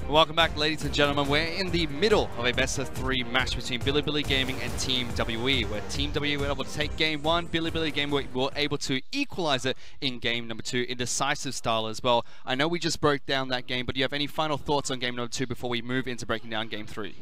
Welcome back, ladies and gentlemen. We're in the middle of a best-of-3 match between Biibili Gaming and Team WE, where Team WE were able to take game 1, Biibili Gaming were able to equalize it in game number 2 in decisive style as well. I know we just broke down that game, but do you have any final thoughts on game number 2 before we move into breaking down game 3?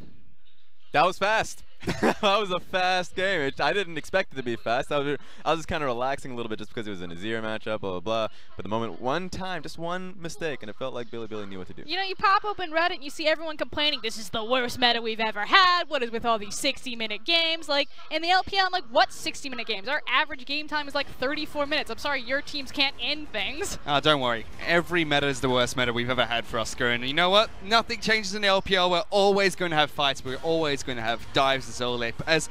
That was fast. That was a fast game. I didn't expect it to be fast. I was just kind of relaxing a little bit just because it was an Azir matchup, blah, blah, blah. But the moment, one time, just one mistake, and it felt like Biibili knew what to do. You know, you pop open Reddit and you see everyone complaining, this is the worst meta we've ever had. What is with all these 60-minute games? Like, in the LPL, I'm like, what 60-minute games? Our average game time is like 34 minutes. I'm sorry, your teams can't end things. Don't worry. Every meta is the worst meta we've ever had for us, Skirmishes. And you know what? Nothing changes in the LPL. We're always going to have fights. We're always going to have dives as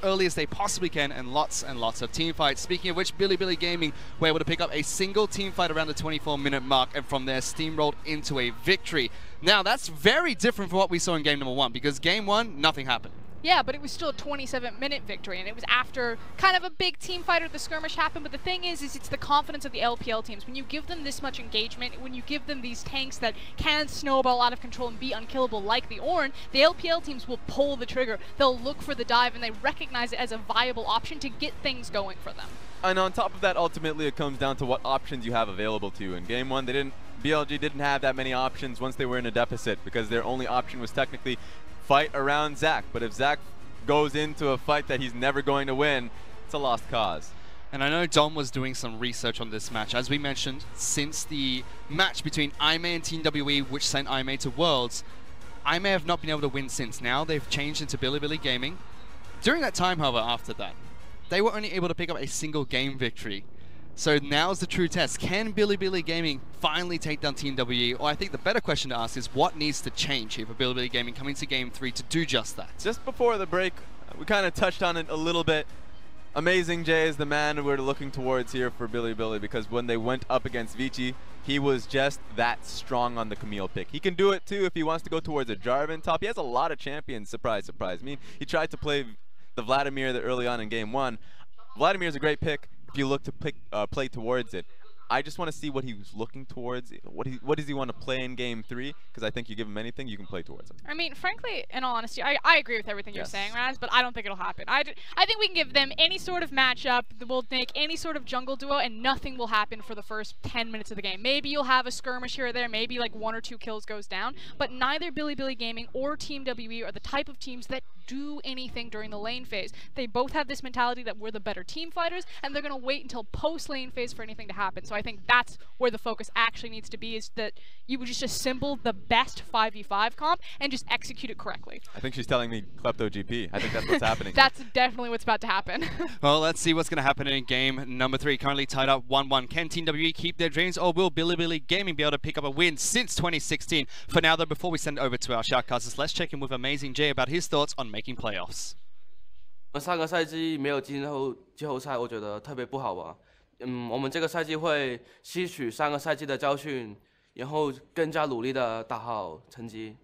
early as they possibly can, and lots of team fights. Speaking of which, Biibili Gaming were able to pick up a single team fight around the 24-minute mark, and from there steamrolled into a victory. Now, that's very different from what we saw in game number 1, because game 1, nothing happened. Yeah, but it was still a 27-minute victory, and it was after kind of a big team fight or the skirmish happened. But the thing is it's the confidence of the LPL teams. When you give them this much engagement, when you give them these tanks that can snowball out of control and be unkillable like the Ornn, the LPL teams will pull the trigger. They'll look for the dive, and they recognize it as a viable option to get things going for them. And on top of that, ultimately, it comes down to what options you have available to you. In game 1, BLG didn't have that many options once they were in a deficit, because their only option was technically fight around Zach. But if Zach goes into a fight that he's never going to win, it's a lost cause. And I know Dom was doing some research on this match. As we mentioned, since the match between IMA and Team WE, which sent IMA to Worlds, IMA have not been able to win since. Now they've changed into Biibili Gaming. During that time, however, after that, they were only able to pick up a single game victory. So now's the true test. Can Biibili Gaming finally take down Team WE? Or I think the better question to ask is what needs to change here for Biibili Gaming coming to game 3 to do just that? Just before the break, we kind of touched on it a little bit. AmazingJ is the man we're looking towards here for Biibili, because when they went up against Vici, he was just that strong on the Camille pick. He can do it too if he wants to go towards a Jarvan top. He has a lot of champions, surprise, surprise. I mean, he tried to play the Vladimir early on in game 1. Vladimir's a great pick if you look to play towards it. I just want to see what he was looking towards. What does he want to play in game 3? Because I think you give him anything, you can play towards it. I mean, frankly, in all honesty, I agree with everything you're saying, Raz, but I don't think it'll happen. I think we can give them any sort of matchup, we'll make any sort of jungle duo, and nothing will happen for the first 10 minutes of the game. Maybe you'll have a skirmish here or there, maybe like 1 or 2 kills goes down, but neither Biibili Gaming or Team WE are the type of teams that do anything during the lane phase. They both have this mentality that we're the better team fighters, and they're going to wait until post-lane phase for anything to happen. So I think that's where the focus actually needs to be, is that you would just assemble the best 5v5 comp and just execute it correctly. I think she's telling me Klepto GP. I think that's what's happening. That's definitely what's about to happen. Well, let's see what's going to happen in game number 3. Currently tied up 1-1. Can Team WE keep their dreams, or will Biibili Gaming be able to pick up a win since 2016? For now, though, before we send it over to our shoutcasters, let's check in with AmazingJ about his thoughts on making playoffs. 上个赛季没有进季后赛，我觉得特别不好吧。我们这个赛季会吸取上个赛季的教训，然后更加努力的打好成绩。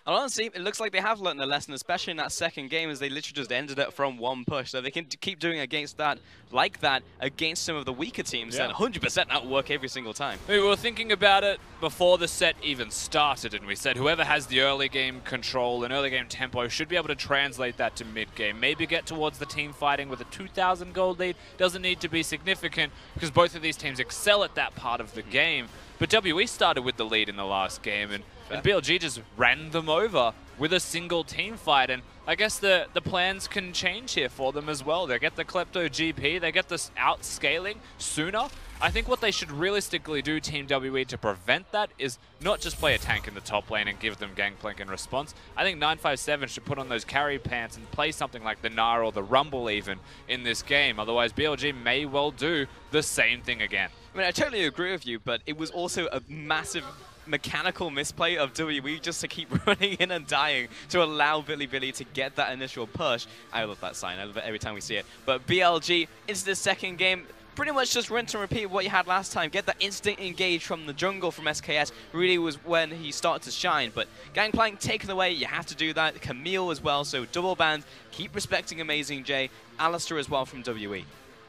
And honestly, it looks like they have learned their lesson, especially in that second game, as they literally just ended it from 1 push. So they can keep doing against that, like that, against some of the weaker teams, and 100% that will work every single time. We were thinking about it before the set even started, and we said whoever has the early game control and early game tempo should be able to translate that to mid game. Maybe get towards the team fighting with a 2,000 gold lead. Doesn't need to be significant, because both of these teams excel at that part of the game. But WE started with the lead in the last game, and BLG just ran them over with a single team fight. And I guess the plans can change here for them as well. They get the Klepto GP, they get this outscaling sooner. I think what they should realistically do, Team WE, to prevent that is not just play a tank in the top lane and give them gangplank in response. I think 957 should put on those carry pants and play something like the Nara or the Rumble even in this game. Otherwise, BLG may well do the same thing again. I mean, I totally agree with you, but it was also a massive mechanical misplay of WE just to keep running in and dying to allow Biibili to get that initial push. I love that sign. I love it every time we see it. But BLG into the second game, pretty much just rinse and repeat what you had last time. Get that instant engage from the jungle from SKS really was when he started to shine. But Gangplank taken away, you have to do that. Camille as well, so double band. Keep respecting AmazingJ. Alistair as well from WE.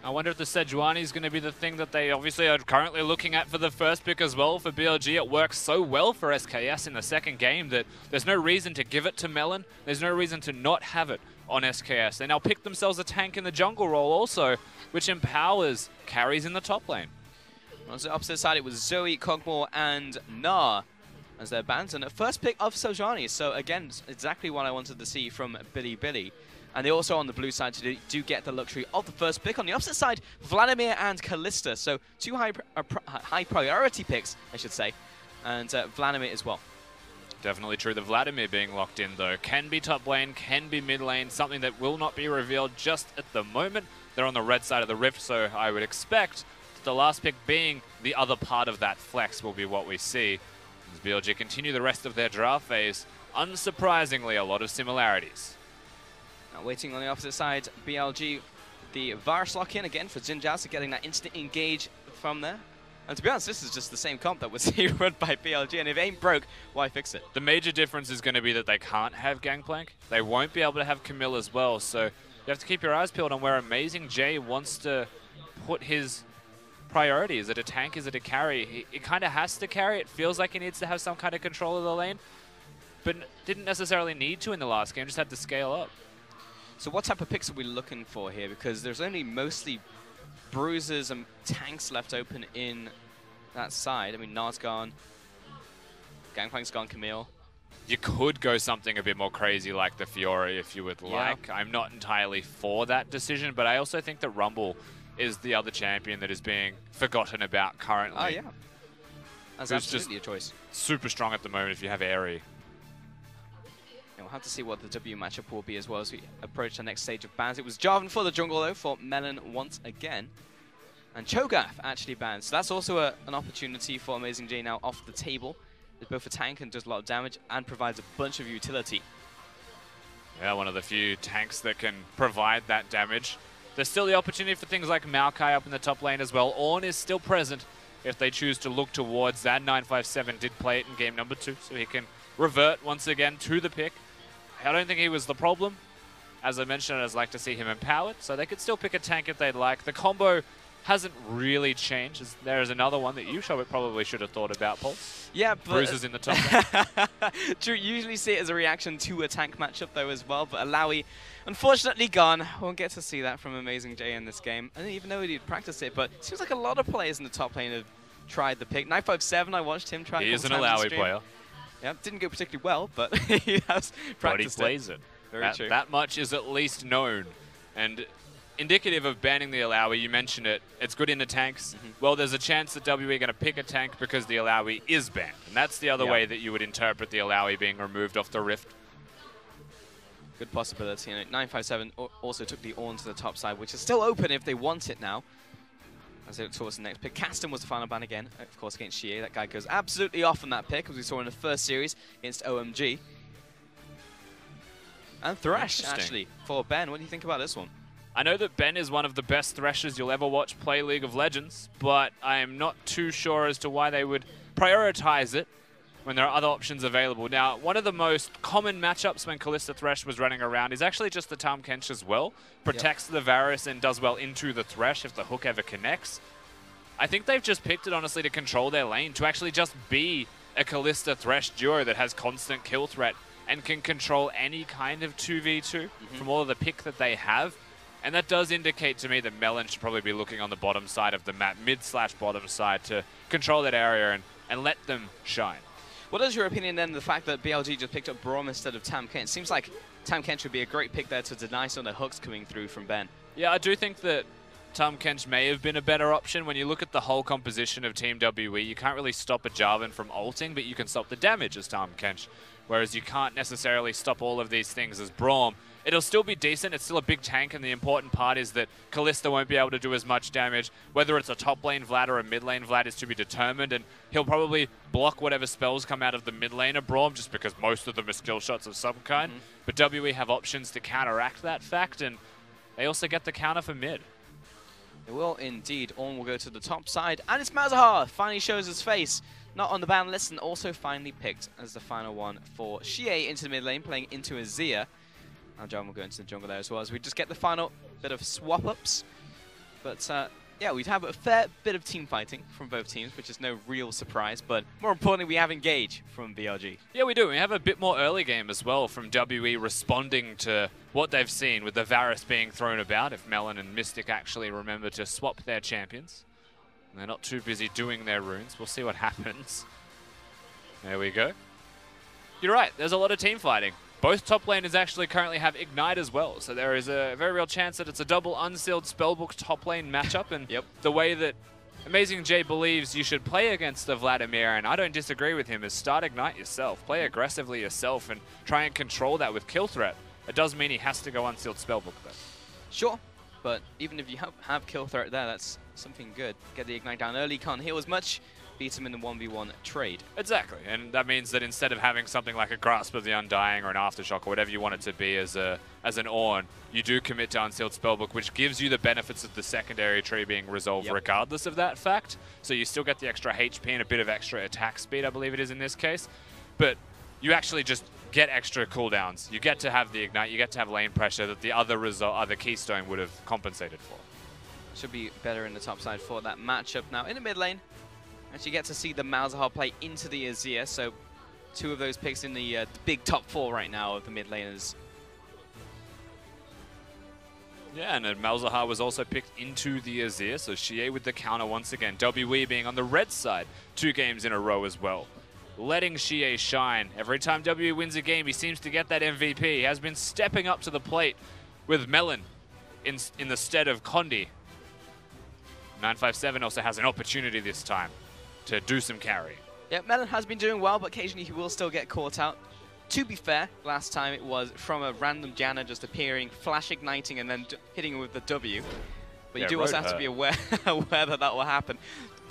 I wonder if the Sejuani is going to be the thing that they obviously are currently looking at for the first pick as well. For BLG, it works so well for SKS in the second game that there's no reason to give it to Melon. There's no reason to not have it on SKS. They now pick themselves a tank in the jungle role also, which empowers carries in the top lane. On the opposite side, it was Zoe, Kog'Maw, and Gnar as their bans. And a first pick of Sejuani. So again, exactly what I wanted to see from Biibili. And they also, on the blue side, do get the luxury of the first pick. On the opposite side, Vladimir and Kalista. So two high priority picks, I should say. And Vladimir as well. Definitely true. The Vladimir being locked in, though, can be top lane, can be mid lane, something that will not be revealed just at the moment. They're on the red side of the rift, so I would expect the last pick being the other part of that flex will be what we see. As BLG continue the rest of their draft phase, unsurprisingly, a lot of similarities. Now waiting on the opposite side, BLG, the Varus lock in again for Jinjiao, so getting that instant engage from there. And to be honest, this is just the same comp that was run by BLG, and if it ain't broke, why fix it? The major difference is going to be that they can't have Gangplank. They won't be able to have Camille as well, so you have to keep your eyes peeled on where AmazingJ wants to put his priority. Is it a tank? Is it a carry? He kind of has to carry. It feels like he needs to have some kind of control of the lane, but didn't necessarily need to in the last game, just had to scale up. So what type of picks are we looking for here? Because there's only mostly bruisers and tanks left open in that side. I mean, Gnar's gone, Gangplank's gone, Camille. You could go something a bit more crazy like the Fiora if you would like. I'm not entirely for that decision, but I also think that Rumble is the other champion that is being forgotten about currently. Oh, yeah. That's absolutely a choice. Super strong at the moment if you have Airy. We'll have to see what the W matchup will be as well as we approach the next stage of bans. It was Jarvan for the jungle, though, for Melon once again. And Cho'Gath actually banned. So that's also an opportunity for AmazingJ now off the table. It's both a tank and does a lot of damage and provides a bunch of utility. Yeah, one of the few tanks that can provide that damage. There's still the opportunity for things like Maokai up in the top lane as well. Ornn is still present if they choose to look towards that. 957 did play it in game number 2, so he can revert once again to the pick. I don't think he was the problem. As I mentioned, I'd like to see him empowered, so they could still pick a tank if they'd like. The combo hasn't really changed. There is another one that you probably should have thought about, Paul. Yeah, but Bruises in the top lane. True, usually see it as a reaction to a tank matchup though as well, but Alawi, unfortunately gone. Won't get to see that from AmazingJ in this game. I didn't even know he'd practiced it, but it seems like a lot of players in the top lane have tried the pick. 957, I watched him try. He is an Alawi player. Yeah, didn't go particularly well, but he has practiced but he plays it. Very true. That much is at least known. And indicative of banning the Alawi, you mentioned it, it's good in the tanks. Well, there's a chance that WE are going to pick a tank because the Alawi is banned. And that's the other way that you would interpret the Alawi being removed off the Rift. Good possibility. And 957 also took the Ornn to the top side, which is still open if they want it now. As they look towards the next pick. Caston was the final ban again, of course, against Xiye. That guy goes absolutely off on that pick, as we saw in the first series against OMG. And Thresh, actually, for Ben. What do you think about this one? I know that Ben is one of the best Threshers you'll ever watch play League of Legends, but I am not too sure as to why they would prioritize it when there are other options available. Now, one of the most common matchups when Kalista Thresh was running around is actually just the Tahm Kench as well. Protects the Varus and does well into the Thresh if the hook ever connects. I think they've just picked it, honestly, to control their lane, to actually just be a Kalista Thresh duo that has constant kill threat and can control any kind of 2v2 from all of the pick that they have. And that does indicate to me that Melon should probably be looking on the bottom side of the map, mid/bottom side, to control that area and let them shine. What is your opinion then, the fact that BLG just picked up Braum instead of Tahm Kench? It seems like Tahm Kench would be a great pick there to deny some of the hooks coming through from Ben. Yeah, I do think that Tahm Kench may have been a better option. When you look at the whole composition of Team WE, you can't really stop a Jarvan from ulting, but you can stop the damage as Tahm Kench. Whereas you can't necessarily stop all of these things as Braum. It'll still be decent, it's still a big tank, and the important part is that Kalista won't be able to do as much damage. Whether it's a top lane Vlad or a mid lane Vlad is to be determined, and he'll probably block whatever spells come out of the mid lane of Braum, just because most of them are skill shots of some kind. But WE have options to counteract that fact, and they also get the counter for mid. It will indeed. Ornn will go to the top side, and it's Malzahar finally shows his face. Not on the ban list, and also finally picked as the final one for Xiye into the mid lane, playing into Azir. Now Jarvan will go into the jungle there as well, as we just get the final bit of swap-ups. But yeah, we'd have a fair bit of team fighting from both teams, which is no real surprise. But more importantly, we have Engage from BLG. Yeah, we do. We have a bit more early game as well from WE responding to what they've seen with the Varus being thrown about. If Melon and Mystic actually remember to swap their champions. They're not too busy doing their runes. We'll see what happens. There we go. You're right. There's a lot of team fighting. Both top laners actually currently have Ignite as well, so there is a very real chance that it's a double unsealed spellbook top lane matchup, and the way that AmazingJ believes you should play against the Vladimir, and I don't disagree with him, is start Ignite yourself. Play aggressively yourself and try and control that with kill threat. It does mean he has to go unsealed spellbook though. Sure, but even if you have kill threat there, that's something good. Get the Ignite down early, can't heal as much. Beat him in the 1v1 trade. Exactly, and that means that instead of having something like a Grasp of the Undying or an Aftershock or whatever you want it to be as an Ornn, you do commit to Unsealed Spellbook, which gives you the benefits of the secondary tree being resolved regardless of that fact. So you still get the extra HP and a bit of extra attack speed, I believe it is in this case. But you actually just get extra cooldowns. You get to have the Ignite, you get to have lane pressure that the other Keystone would have compensated for. Should be better in the top side for that matchup now. In the mid lane, actually get to see the Malzahar play into the Azir, so two of those picks in the big top four right now of the mid laners. Yeah, and Malzahar was also picked into the Azir, so Xiye with the counter once again. WE being on the red side 2 games in a row as well. Letting Xiye shine. Every time WE wins a game, he seems to get that MVP. He has been stepping up to the plate with Melon in the stead of Condi. 957 also has an opportunity this time to do some carry. Yeah, Melon has been doing well, but occasionally he will still get caught out. To be fair, last time it was from a random Janna just appearing, flash igniting, and then hitting him with the W. But you do also have to be aware that that will happen.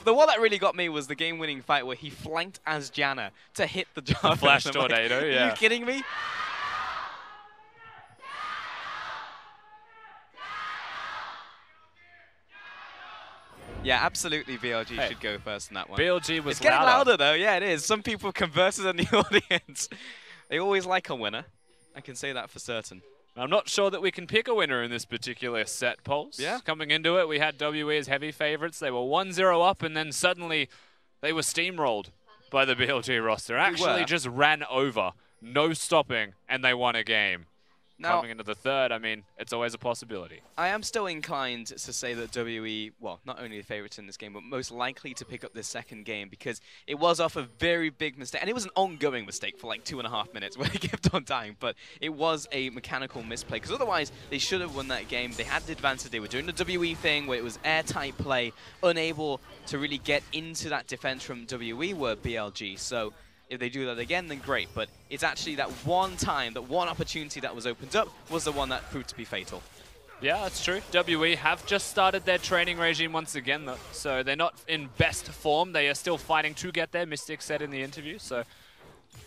The one that really got me was the game-winning fight where he flanked as Janna to hit the Jarvan. Flash tornado, yeah. Are you kidding me? Yeah, absolutely BLG should go first in that one. BLG was It's getting louder though, yeah it is. Some people converted in the audience. They always like a winner. I can say that for certain. I'm not sure that we can pick a winner in this particular set, Pulse. Yeah. Coming into it, we had WE as heavy favorites. They were 1-0 up, and then suddenly they were steamrolled by the BLG roster. Actually just ran over, no stopping, and they won a game. Now, coming into the third, I mean, it's always a possibility. I am still inclined to say that WE, well, not only the favorites in this game, but most likely to pick up this second game because it was off a very big mistake. And it was an ongoing mistake for like 2.5 minutes where they kept on dying. But it was a mechanical misplay because otherwise they should have won that game. They had the advantage. They were doing the WE thing where it was airtight play, unable to really get into that defense from WE were BLG. So if they do that again, then great. But it's actually that one time, that one opportunity that was opened up was the one that proved to be fatal. Yeah, that's true. WE have just started their training regime once again, though. So they're not in best form. They are still fighting to get their Mystic said in the interview. So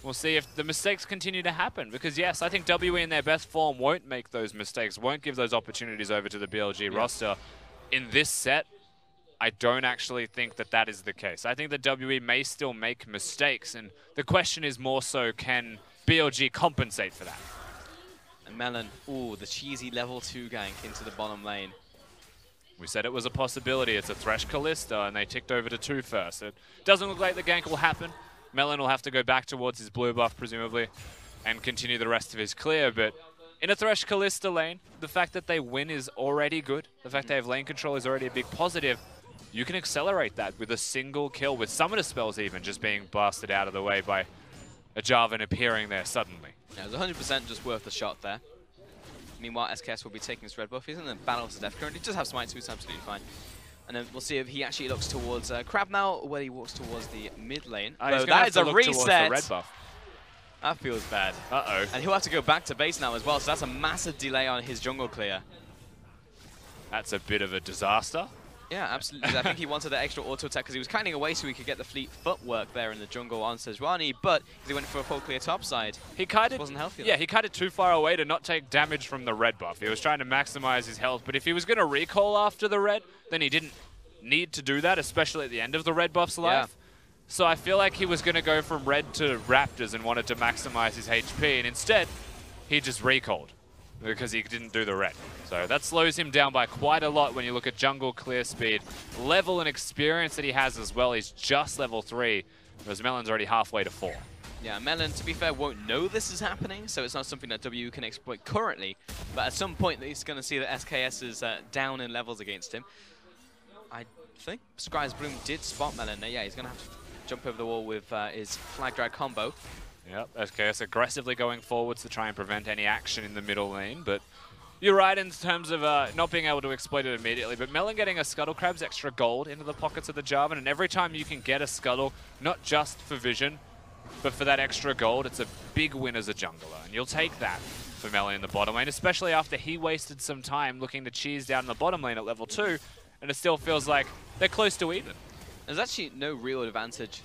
we'll see if the mistakes continue to happen. Because, yes, I think WE in their best form won't make those mistakes, won't give those opportunities over to the BLG roster. In this set, I don't actually think that that is the case. I think that WE may still make mistakes, and the question is more so, can BLG compensate for that? And Melon, ooh, the cheesy level 2 gank into the bottom lane. We said it was a possibility. It's a Thresh Kalista, and they ticked over to 2 first. It doesn't look like the gank will happen. Melon will have to go back towards his blue buff, presumably, and continue the rest of his clear, but in a Thresh Kalista lane, the fact that they win is already good. The fact they have lane control is already a big positive. You can accelerate that with a single kill, with summoner spells even just being blasted out of the way by a Jarvan appearing there suddenly. Yeah, it was 100% just worth the shot there. Meanwhile, SKS will be taking his red buff. He's in the battle to death currently. He does have smite, so he's absolutely fine. And then we'll see if he actually looks towards Crab now, where he walks towards the mid lane. So that is a reset. Red buff. That feels bad. Uh-oh. And he'll have to go back to base now as well, so that's a massive delay on his jungle clear. That's a bit of a disaster. Yeah, absolutely. I think he wanted that extra auto attack because he was kiting away so he could get the fleet footwork there in the jungle on Sejuani, but he went for a full clear top side. He kited, wasn't healthy. Yeah, he kited too far away to not take damage from the red buff. He was trying to maximize his health, but if he was going to recall after the red, then he didn't need to do that, especially at the end of the red buff's life. Yeah. So I feel like he was going to go from red to Raptors and wanted to maximize his HP, and instead, he just recalled. because he didn't do the red. So that slows him down by quite a lot when you look at jungle clear speed. Level and experience that he has as well, he's just level 3, whereas Melon's already halfway to 4. Yeah, Melon, to be fair, won't know this is happening, so it's not something that W can exploit currently. But at some point, he's going to see that SKS is down in levels against him. I think Scry's Braum did spot Melon. Yeah, he's going to have to jump over the wall with his flag drag combo. Yep, SKS aggressively going forwards to try and prevent any action in the middle lane, but you're right in terms of not being able to exploit it immediately, but Melon getting a Scuttle Crab's extra gold into the pockets of the Jarvan, and every time you can get a Scuttle, not just for vision, but for that extra gold, it's a big win as a jungler, and you'll take that for Melon in the bottom lane, especially after he wasted some time looking to cheese down in the bottom lane at level 2, and it still feels like they're close to even. There's actually no real advantage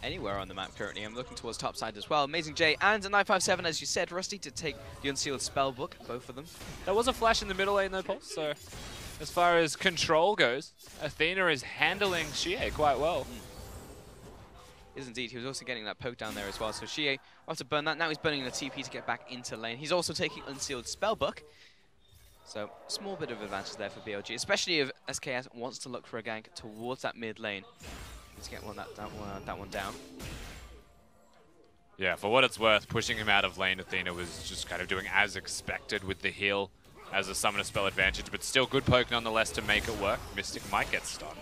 anywhere on the map currently. I'm looking towards top side as well. AmazingJ and a 957, as you said. Rusty to take the Unsealed Spellbook, both of them. There was a flash in the middle lane though, Pulse, so as far as control goes, Athena is handling Xiye quite well. Is indeed. He was also getting that poke down there as well. So Xiye will have to burn that. Now he's burning the TP to get back into lane. He's also taking Unsealed Spellbook. So small bit of advantage there for BLG, especially if SKS wants to look for a gank towards that mid lane. Let's get that one down. Yeah, for what it's worth, pushing him out of lane, Athena was just kind of doing as expected with the heal as a summoner spell advantage, but still good poke nonetheless to make it work. Mystic might get stunned.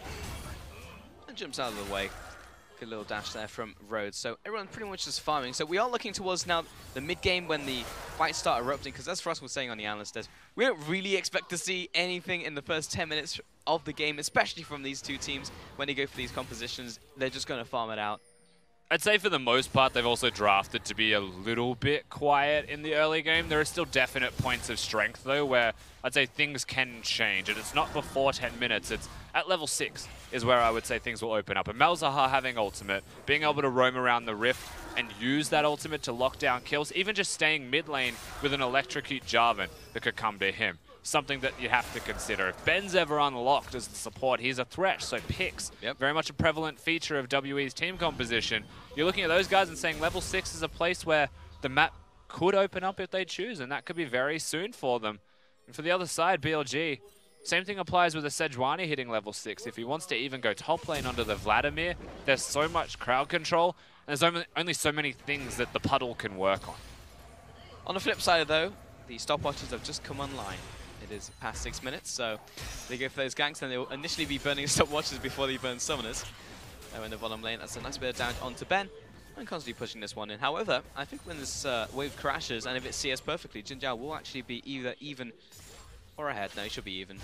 And jumps out of the way. Good little dash there from Rhodes. So everyone pretty much just farming. So we are looking towards now the mid game when the fights start erupting, because as Frost was saying on the analyst desk, we don't really expect to see anything in the first 10 minutes of the game, especially from these two teams. When they go for these compositions, they're just going to farm it out. I'd say for the most part, they've also drafted to be a little bit quiet in the early game. There are still definite points of strength, though, where I'd say things can change. And it's not before 10 minutes. It's at level 6 is where I would say things will open up. And Malzahar having ultimate, being able to roam around the rift and use that ultimate to lock down kills, even just staying mid lane with an electrocute Jarvan that could come to him. Something that you have to consider. If Ben's ever unlocked as the support, he's a Thresh, so picks. Yep. Very much a prevalent feature of WE's team composition. You're looking at those guys and saying level 6 is a place where the map could open up if they choose, and that could be very soon for them. And for the other side, BLG, same thing applies with a Sejuani hitting level 6. If he wants to even go top lane onto the Vladimir, there's so much crowd control, and there's only so many things that the puddle can work on. On the flip side, though, the stopwatches have just come online. It is past 6 minutes, so they go for those ganks, and they will initially be burning stopwatches before they burn summoners. In the bottom lane, that's a nice bit of damage onto Ben, and constantly pushing this one in. However, I think when this wave crashes, and if it CS perfectly, Jinjiao will actually be either even or ahead. No, he should be even.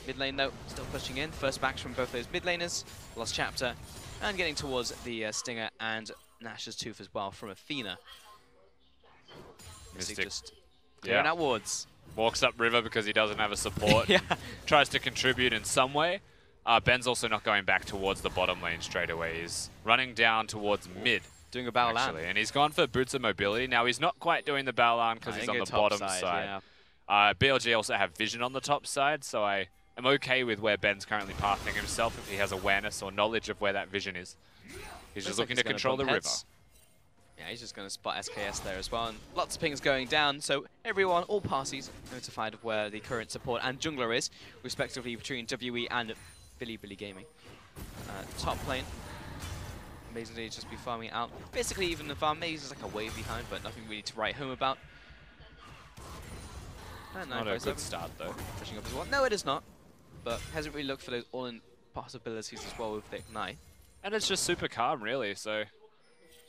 Mid lane, though, still pushing in. First backs from both those mid laners. Lost chapter, and getting towards the Stinger and Nash's Tooth as well from Athena. Mystic just going outwards. Walks up river because he doesn't have a support. Yeah. Tries to contribute in some way. Ben's also not going back towards the bottom lane straight away. He's running down towards mid. Doing a Baolan. Actually, and he's gone for boots of mobility. Now, he's not quite doing the Baolan because he's on the bottom side. Yeah. BLG also have vision on the top side, so I am okay with where Ben's currently pathing himself if he has awareness or knowledge of where that vision is. He's just looking to control the river. Yeah, he's just going to spot SKS there as well, and lots of pings going down, so everyone, all parties, notified of where the current support and jungler is, respectively between WE and Biibili Gaming. Top lane, amazingly just be farming out. Basically, even the farm maze is like a wave behind, but nothing really to write home about. And not a good start, though. Pushing up as well. No, it is not, but hasn't really looked for those all-in possibilities as well with the Ignite. And it's just super calm, really, so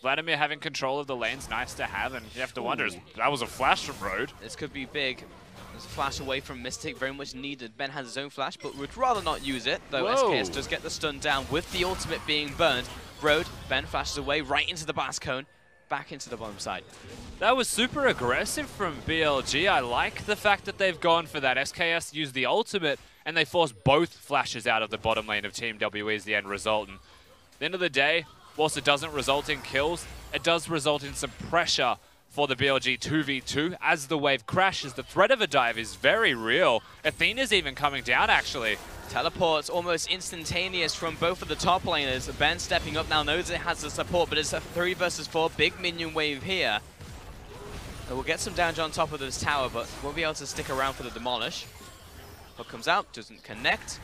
Vladimir having control of the lane's nice to have, and you have to wonder, that was a flash from Road. This could be big. There's a flash away from Mystic, very much needed. Ben has his own flash, but would rather not use it, though. Whoa. SKS does get the stun down with the ultimate being burned. Road, Ben flashes away right into the blast cone, back into the bottom side. That was super aggressive from BLG. I like the fact that they've gone for that. SKS used the ultimate, and they forced both flashes out of the bottom lane of Team WE as the end result. And at the end of the day, whilst it doesn't result in kills, it does result in some pressure for the BLG 2v2 as the wave crashes. The threat of a dive is very real. Athena's even coming down, actually. Teleports almost instantaneous from both of the top laners. Ben stepping up now, knows it has the support, but it's a 3 versus 4 big minion wave here. We'll get some damage on top of this tower, but won't be able to stick around for the demolish. Hook comes out, doesn't connect.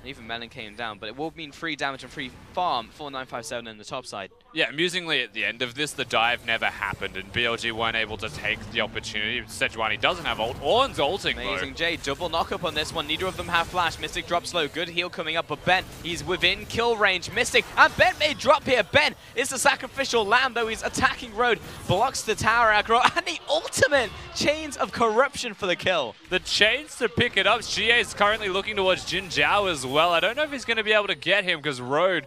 And even Melon came down, but it will mean free damage and free farm for 957 in the top side. Yeah, amusingly, at the end of this, the dive never happened, and BLG weren't able to take the opportunity. Sejuani doesn't have ult. Ornn's ulting, AmazingJ, double knock-up on this one. Neither of them have flash. Mystic drops low. Good heal coming up, but Ben, he's within kill range. Mystic, and Ben may drop here. Ben is the sacrificial lamb, though he's attacking road. Blocks the tower aggro, and the ultimate chains of corruption for the kill. The chains to pick it up. Xiye is currently looking towards Jinjiao as well. I don't know if he's going to be able to get him, because road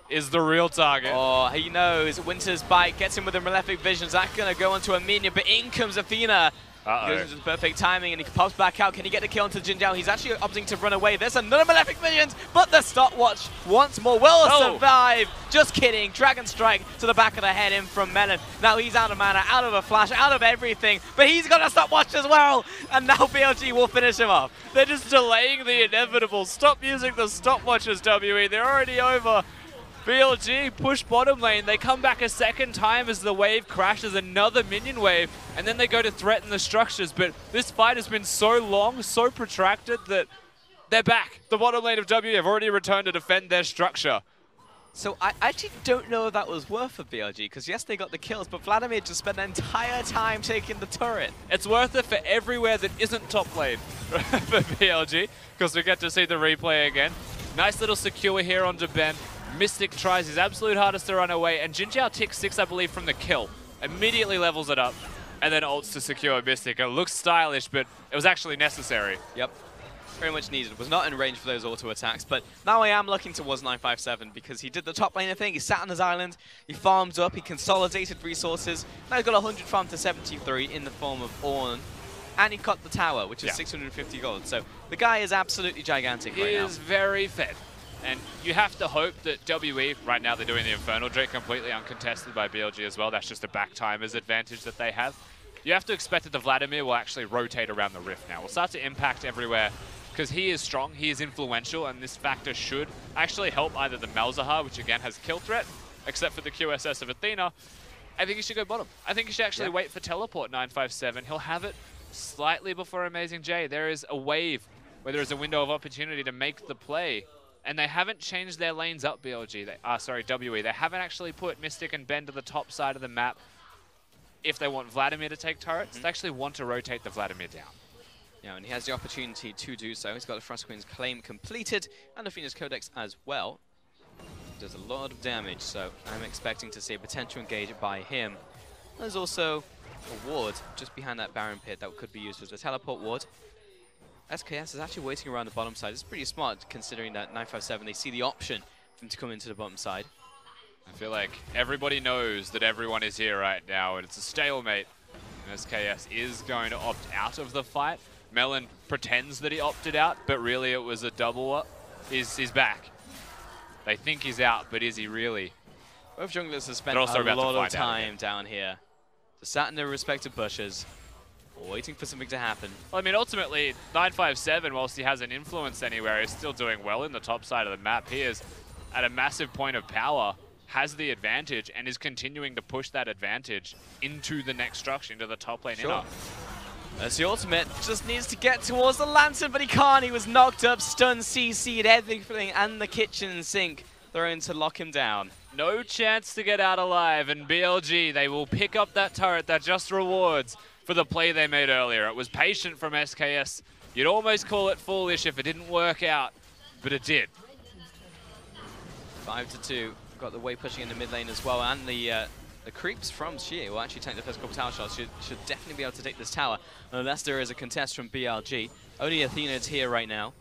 is the real target. Oh, he knows. Winter's Bite gets him with the Malefic Visions. That's going to go onto a minion, but in comes Athena. He goes into the perfect timing, and he pops back out. Can he get the kill onto Jinjiao? He's actually opting to run away. There's another Malefic Visions, but the stopwatch once more will survive. Just kidding. Dragon Strike to the back of the head in from Melon. Now he's out of mana, out of a flash, out of everything, but he's got a stopwatch as well, and now BLG will finish him off. They're just delaying the inevitable. Stop using the stopwatches, WE. They're already over. BLG push bottom lane. They come back a second time as the wave crashes, another minion wave, and then they go to threaten the structures. But this fight has been so long, so protracted that they're back. The bottom lane of WE have already returned to defend their structure. So I actually don't know if that was worth for BLG, because yes, they got the kills, but Vladimir just spent the entire time taking the turret. It's worth it for everywhere that isn't top lane for BLG, because we get to see the replay again. Nice little secure here onto Ben. Mystic tries his absolute hardest to run away, and Jinjiao ticks 6, I believe, from the kill. Immediately levels it up, and then ults to secure Mystic. It looks stylish, but it was actually necessary. Yep. Very much needed. Was not in range for those auto attacks, but now I am looking towards 957 because he did the top laner thing. He sat on his island, he farmed up, he consolidated resources. Now he's got 100 farm to 73 in the form of Ornn, and he cut the tower, which is 650 gold. So the guy is absolutely gigantic right now. He is very fed. And you have to hope that WE, right now they're doing the Infernal Drake completely uncontested by BLG as well. That's just a back timers advantage that they have. You have to expect that the Vladimir will actually rotate around the Rift now. Will start to impact everywhere because he is strong, he is influential, and this factor should actually help either the Malzahar, which again has kill threat, except for the QSS of Athena. I think he should go bottom. I think he should actually wait for teleport 957. He'll have it slightly before AmazingJ. There is a wave where there is a window of opportunity to make the play. And they haven't changed their lanes up, BLG. WE. They haven't actually put Mystic and Ben to the top side of the map if they want Vladimir to take turrets. They actually want to rotate the Vladimir down. Yeah, and he has the opportunity to do so. He's got the Frost Queen's claim completed, and Athena's Codex as well. Does a lot of damage, so I'm expecting to see a potential engage by him. There's also a ward just behind that Baron pit that could be used as a teleport ward. SKS is actually waiting around the bottom side. It's pretty smart considering that 957, they see the option for him to come into the bottom side. I feel like everybody knows that everyone is here right now, and it's a stalemate. And SKS is going to opt out of the fight. Melon pretends that he opted out, but really it was a double up. He's back. They think he's out, but is he really? Both junglers have spent a lot of time down here. So sat in their respective bushes, waiting for something to happen. Well, I mean, ultimately, 957, whilst he hasn't influenced anywhere, is still doing well in the top side of the map. He is at a massive point of power, has the advantage, and is continuing to push that advantage into the next structure, into the top lane inner. As the ultimate just needs to get towards the lantern, but he can't. He was knocked up, stunned, CC'd, everything, and the kitchen sink thrown to lock him down. No chance to get out alive, and BLG, they will pick up that turret that just rewards for the play they made earlier. It was patient from SKS. You'd almost call it foolish if it didn't work out, but it did. 5-2. Got the wave pushing in the mid lane as well, and the creeps from Xiye will actually take the first couple tower shots. Should definitely be able to take this tower, unless there is a contest from BLG. Only Athena is here right now.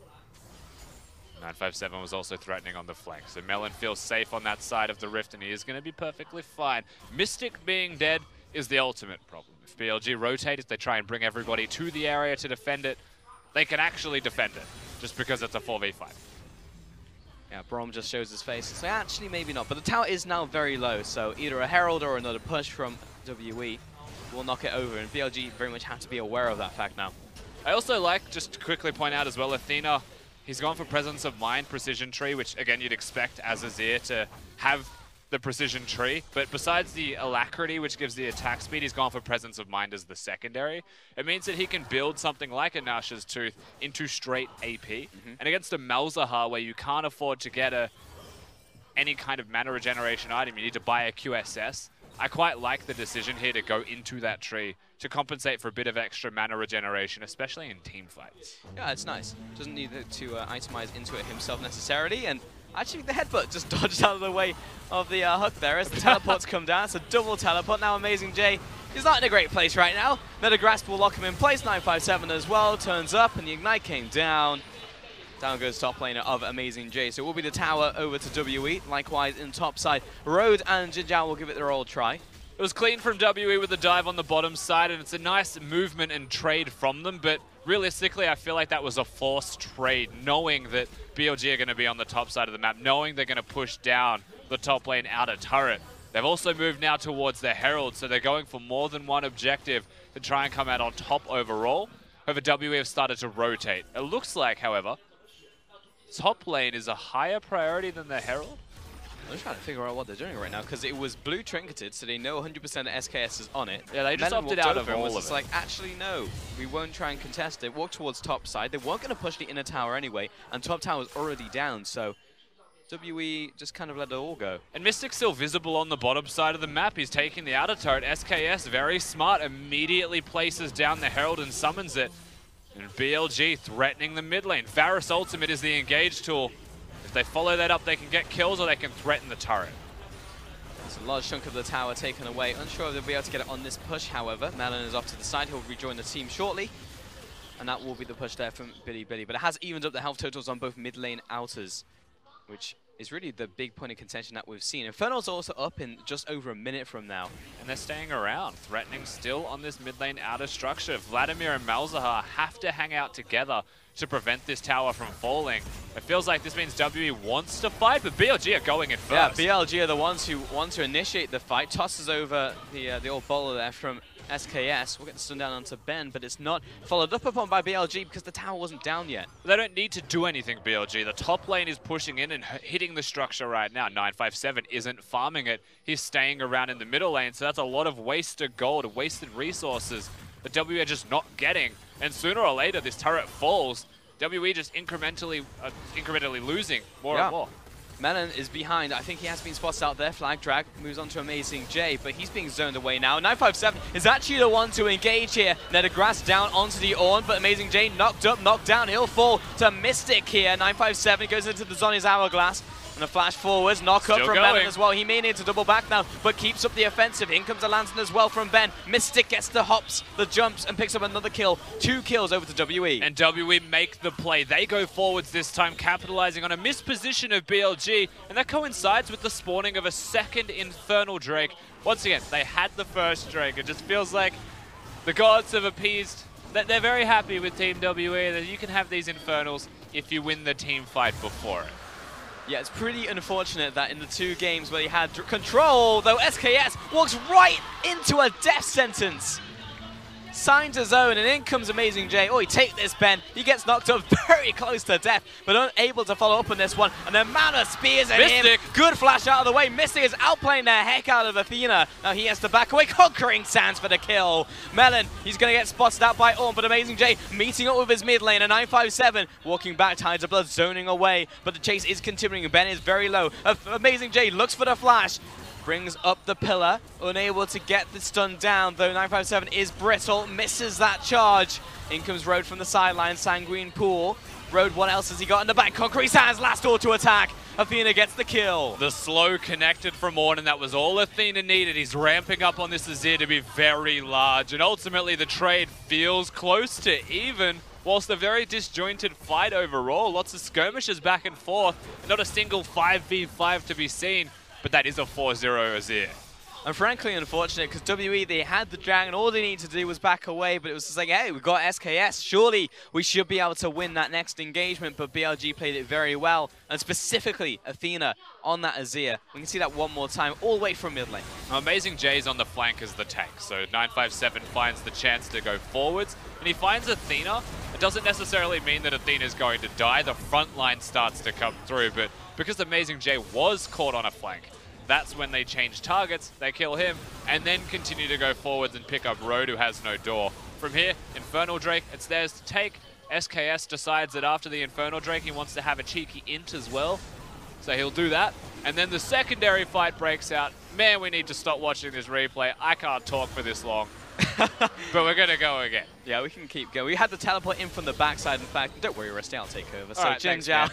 957 was also threatening on the flank, so Melon feels safe on that side of the rift, and he is going to be perfectly fine. Mystic being dead is the ultimate problem. If BLG rotate, if they try and bring everybody to the area to defend it, they can actually defend it, just because it's a 4v5. Yeah, Braum just shows his face. So actually, maybe not. But the tower is now very low, so either a Herald or another push from WE will knock it over, and BLG very much have to be aware of that fact now. I also like, just to quickly point out as well, Athena, he's gone for Presence of Mind, Precision Tree, which again you'd expect as Azir to have the precision tree, but besides the alacrity, which gives the attack speed, he's gone for presence of mind as the secondary. It means that he can build something like a Nash's Tooth into straight AP. And against a Malzahar, where you can't afford to get any kind of mana regeneration item, you need to buy a QSS. I quite like the decision here to go into that tree to compensate for a bit of extra mana regeneration, especially in team fights. Yeah, it's nice. Doesn't need to itemize into it himself necessarily, and actually the headbutt just dodged out of the way of the hook there as the teleports come down. It's a double teleport. Now AmazingJ is not in a great place right now. Meta Grasp will lock him in place. 957 as well, turns up, and the Ignite came down. Down goes top laner of AmazingJ. So it will be the tower over to WE. Likewise in top side, Road and Jinjiao will give it their old try. It was clean from WE with the dive on the bottom side, and it's a nice movement and trade from them, but realistically, I feel like that was a forced trade, knowing that BLG are going to be on the top side of the map, knowing they're going to push down the top lane outer turret. They've also moved now towards the Herald, so they're going for more than one objective to try and come out on top overall. However, WE have started to rotate. It looks like, however, top lane is a higher priority than the Herald. I'm just trying to figure out what they're doing right now, because it was blue trinketed, so they know 100% SKS is on it. Yeah, they just opted out of all of it. It's like, actually, no, we won't try and contest it. Walk towards top side. They weren't going to push the inner tower anyway, and top tower's already down, so WE just kind of let it all go. And Mystic's still visible on the bottom side of the map. He's taking the outer turret. SKS, very smart, immediately places down the Herald and summons it. And BLG threatening the mid lane. Varus ultimate is the engage tool. If they follow that up, they can get kills or they can threaten the turret. There's a large chunk of the tower taken away. Unsure if they'll be able to get it on this push, however. Melon is off to the side. He'll rejoin the team shortly. And that will be the push there from Biibili. But it has evened up the health totals on both mid lane outers, which is really the big point of contention that we've seen. Infernal's also up in just over a minute from now. And they're staying around, threatening still on this mid lane outer structure. Vladimir and Malzahar have to hang out together to prevent this tower from falling. It feels like this means WE wants to fight, but BLG are going in first. Yeah, BLG are the ones who want to initiate the fight. Tosses over the old bowler there from SKS. We'll get the stun down onto Ben, but it's not followed up upon by BLG because the tower wasn't down yet. They don't need to do anything, BLG. The top lane is pushing in and hitting the structure right now. 957 isn't farming it. He's staying around in the middle lane, so that's a lot of wasted gold, wasted resources that WE are just not getting. And sooner or later, this turret falls. WE just incrementally losing more and more. Melon is behind. I think he has been spotted out there. Flag drag moves on to AmazingJ, but he's being zoned away now. 957 is actually the one to engage here. Let a grass down onto the Ornn, but AmazingJ knocked up, knocked down. He'll fall to Mystic here. 957 goes into the Zoni's Hourglass. And a flash forwards, knock up from Melon as well. He may need to double back now, but keeps up the offensive. In comes a Lantern as well from Ben. Mystic gets the hops, the jumps, and picks up another kill. 2 kills over to WE. And WE make the play. They go forwards this time, capitalizing on a misposition of BLG, and that coincides with the spawning of a second Infernal Drake. Once again, they had the first Drake. It just feels like the gods have appeased. They're very happy with Team WE, that you can have these Infernals if you win the team fight before it. Yeah, it's pretty unfortunate that in the 2 games where he had control, though SKS walks right into a death sentence. Signed his own, and in comes AmazingJ. Oh, he take this, Ben. He gets knocked up very close to death, but unable to follow up on this one. And the amount of spears at him. Good flash out of the way. Mystic is outplaying the heck out of Athena. Now he has to back away. Conquering Sands for the kill. Melon, he's going to get spotted out by Ornn, but AmazingJ meeting up with his mid lane. A 957 walking back, Tides of Blood zoning away, but the chase is continuing. Ben is very low. AmazingJ looks for the flash. Brings up the pillar, unable to get the stun down, though 957 is brittle, misses that charge. In comes Road from the sideline, Sanguine Pool. Road, what else has he got in the back? Concrete Sands, last auto attack. Athena gets the kill. The slow connected from Ornn, and that was all Athena needed. He's ramping up on this Azir to be very large, and ultimately the trade feels close to even. Whilst a very disjointed fight overall, lots of skirmishes back and forth, and not a single 5v5 to be seen. But that is a 4-0 Azir. And frankly unfortunate, because WE, they had the dragon, all they needed to do was back away, but it was just like, hey, we got SKS, surely we should be able to win that next engagement, but BLG played it very well, and specifically Athena on that Azir. We can see that one more time, all the way from mid lane. AmazingJ's on the flank as the tank, so 957 finds the chance to go forwards, and he finds Athena. It doesn't necessarily mean that Athena's going to die, the front line starts to come through, but because AmazingJ was caught on a flank, That's when they change targets, they kill him, and then continue to go forwards and pick up Road, who has no door. From here, Infernal Drake, it's theirs to take. SKS decides that after the Infernal Drake, he wants to have a cheeky int as well. So he'll do that. And then the secondary fight breaks out. Man, we need to stop watching this replay. I can't talk for this long. But we're going to go again. Yeah, we can keep going. We had the teleport in from the backside, in fact. Don't worry, Rusty, I'll take over. So right, Jinjiao,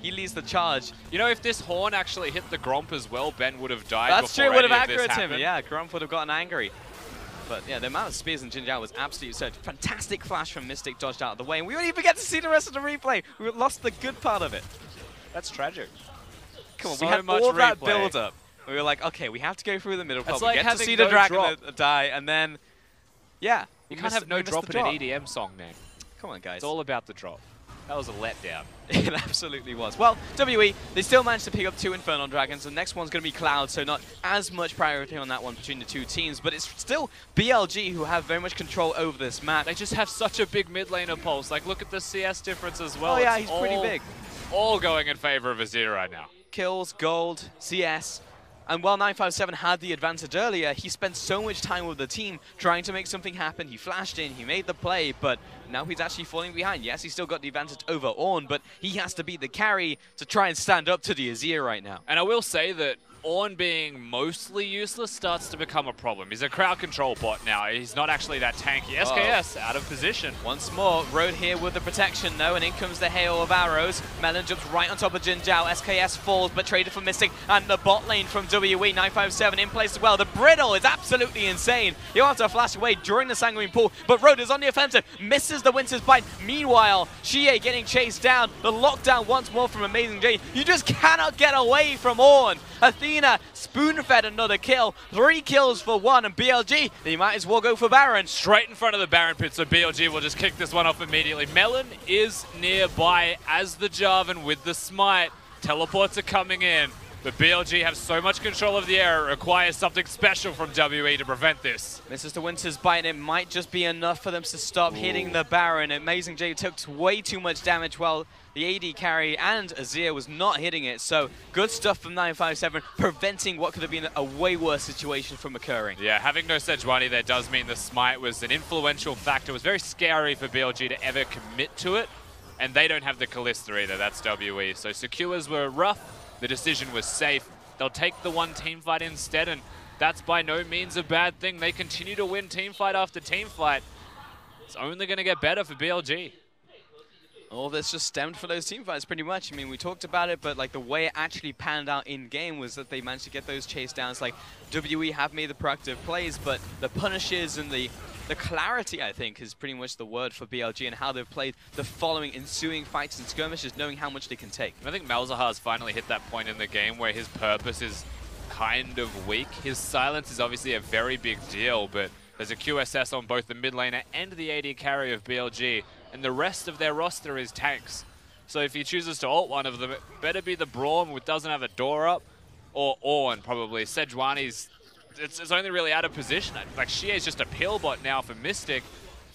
he leads the charge. You know, if this horn actually hit the Gromp as well, Ben would have died. That's true, it would have aggroed him. Happened. Yeah, Gromp would have gotten angry. But yeah, the amount of spears in Jinjiao was absolutely so. Fantastic flash from Mystic, dodged out of the way, and we don't even get to see the rest of the replay. We lost the good part of it. That's tragic. Come on, So we had much all that replay. build up. We were like, okay, we have to go through the middle. That's We like get to having see the no dragon drop. die, and then, yeah. You can't have no drop in an EDM song name. Come on, guys. It's all about the drop. That was a letdown. It absolutely was. Well, WE, they still managed to pick up 2 Infernal Dragons. The next one's going to be Cloud, so not as much priority on that one between the two teams. But it's still BLG who have very much control over this map. They just have such a big mid laner pulse. Like, look at the CS difference as well. Oh yeah, It's he's pretty big. All going in favor of Azir right now. Kills, gold, CS. And while 957 had the advantage earlier, he spent so much time with the team trying to make something happen. He flashed in, he made the play, but now he's actually falling behind. Yes, he's still got the advantage over Ornn, but he has to be the carry to try and stand up to the Azir right now. And I will say that Ornn being mostly useless starts to become a problem. He's a crowd control bot now. He's not actually that tanky. SKS out of position. Once more, Road here with the protection though, and in comes the hail of arrows. Melon jumps right on top of Jinjiao. SKS falls, but traded for Mystic, and the bot lane from WE. 957 in place as well. The Brittle is absolutely insane. He'll have to flash away during the Sanguine Pool, but Road is on the offensive, misses the Winter's Bite. Meanwhile, Xiye getting chased down. The lockdown once more from AmazingJ. You just cannot get away from Ornn. Athena spoon-fed another kill. 3 kills for 1, and BLG, they might as well go for Baron. Straight in front of the Baron pit, so BLG will just kick this one off immediately. Melon is nearby as the Jarvan with the smite. Teleports are coming in, but BLG have so much control of the air, it requires something special from WE to prevent this. Misses the Winter's Bite, and it might just be enough for them to stop hitting the Baron. AmazingJ took way too much damage while the AD carry and Azir was not hitting it, so good stuff from 957, preventing what could have been a way worse situation from occurring. Yeah, having no Sejuani there does mean the smite was an influential factor. It was very scary for BLG to ever commit to it, and they don't have the Kalista either, that's WE. So secures were rough, the decision was safe. They'll take the one team fight instead, and that's by no means a bad thing. They continue to win team fight after team fight. It's only going to get better for BLG. All this just stemmed for those team fights pretty much. I mean, we talked about it, but like the way it actually panned out in game was that they managed to get those chase downs. Like WE have made the proactive plays, but the punishes and the clarity, I think, is pretty much the word for BLG and how they've played the following ensuing fights and skirmishes, knowing how much they can take. And I think Malzahar's finally hit that point in the game where his purpose is kind of weak. His silence is obviously a very big deal, but there's a QSS on both the mid laner and the AD carry of BLG, and the rest of their roster is tanks. So if he chooses to ult one of them, it better be the Braum, who doesn't have a door up, or Ornn probably. Sejuani's, it's only really out of position. Like, Xiye is just a pill bot now for Mystic,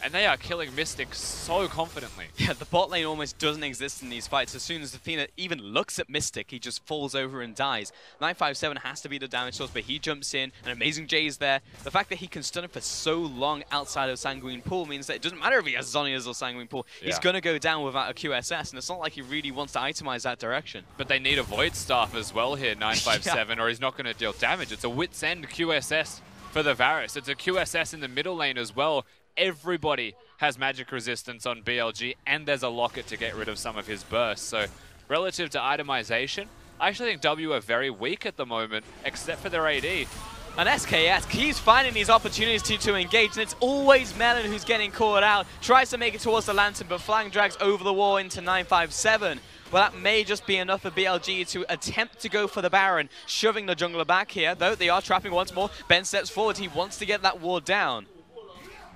and they are killing Mystic so confidently. Yeah, the bot lane almost doesn't exist in these fights. As soon as Athena even looks at Mystic, he just falls over and dies. 957 has to be the damage source, but he jumps in, and AmazingJ is there. The fact that he can stun him for so long outside of Sanguine Pool means that it doesn't matter if he has Zhonya's or Sanguine Pool. Yeah. He's going to go down without a QSS, and it's not like he really wants to itemize that direction. But they need a Void Staff as well here, 957, or he's not going to deal damage. It's a Wit's End QSS for the Varus. It's a QSS in the middle lane as well. Everybody has magic resistance on BLG, and there's a locket to get rid of some of his bursts. So relative to itemization, I actually think W are very weak at the moment, except for their AD. And SKS keeps finding these opportunities to engage, and it's always Melon who's getting caught out. Tries to make it towards the Lantern, but flying drags over the wall into 957. Well, that may just be enough for BLG to attempt to go for the Baron, shoving the jungler back here, though they are trapping once more. Ben steps forward, he wants to get that ward down.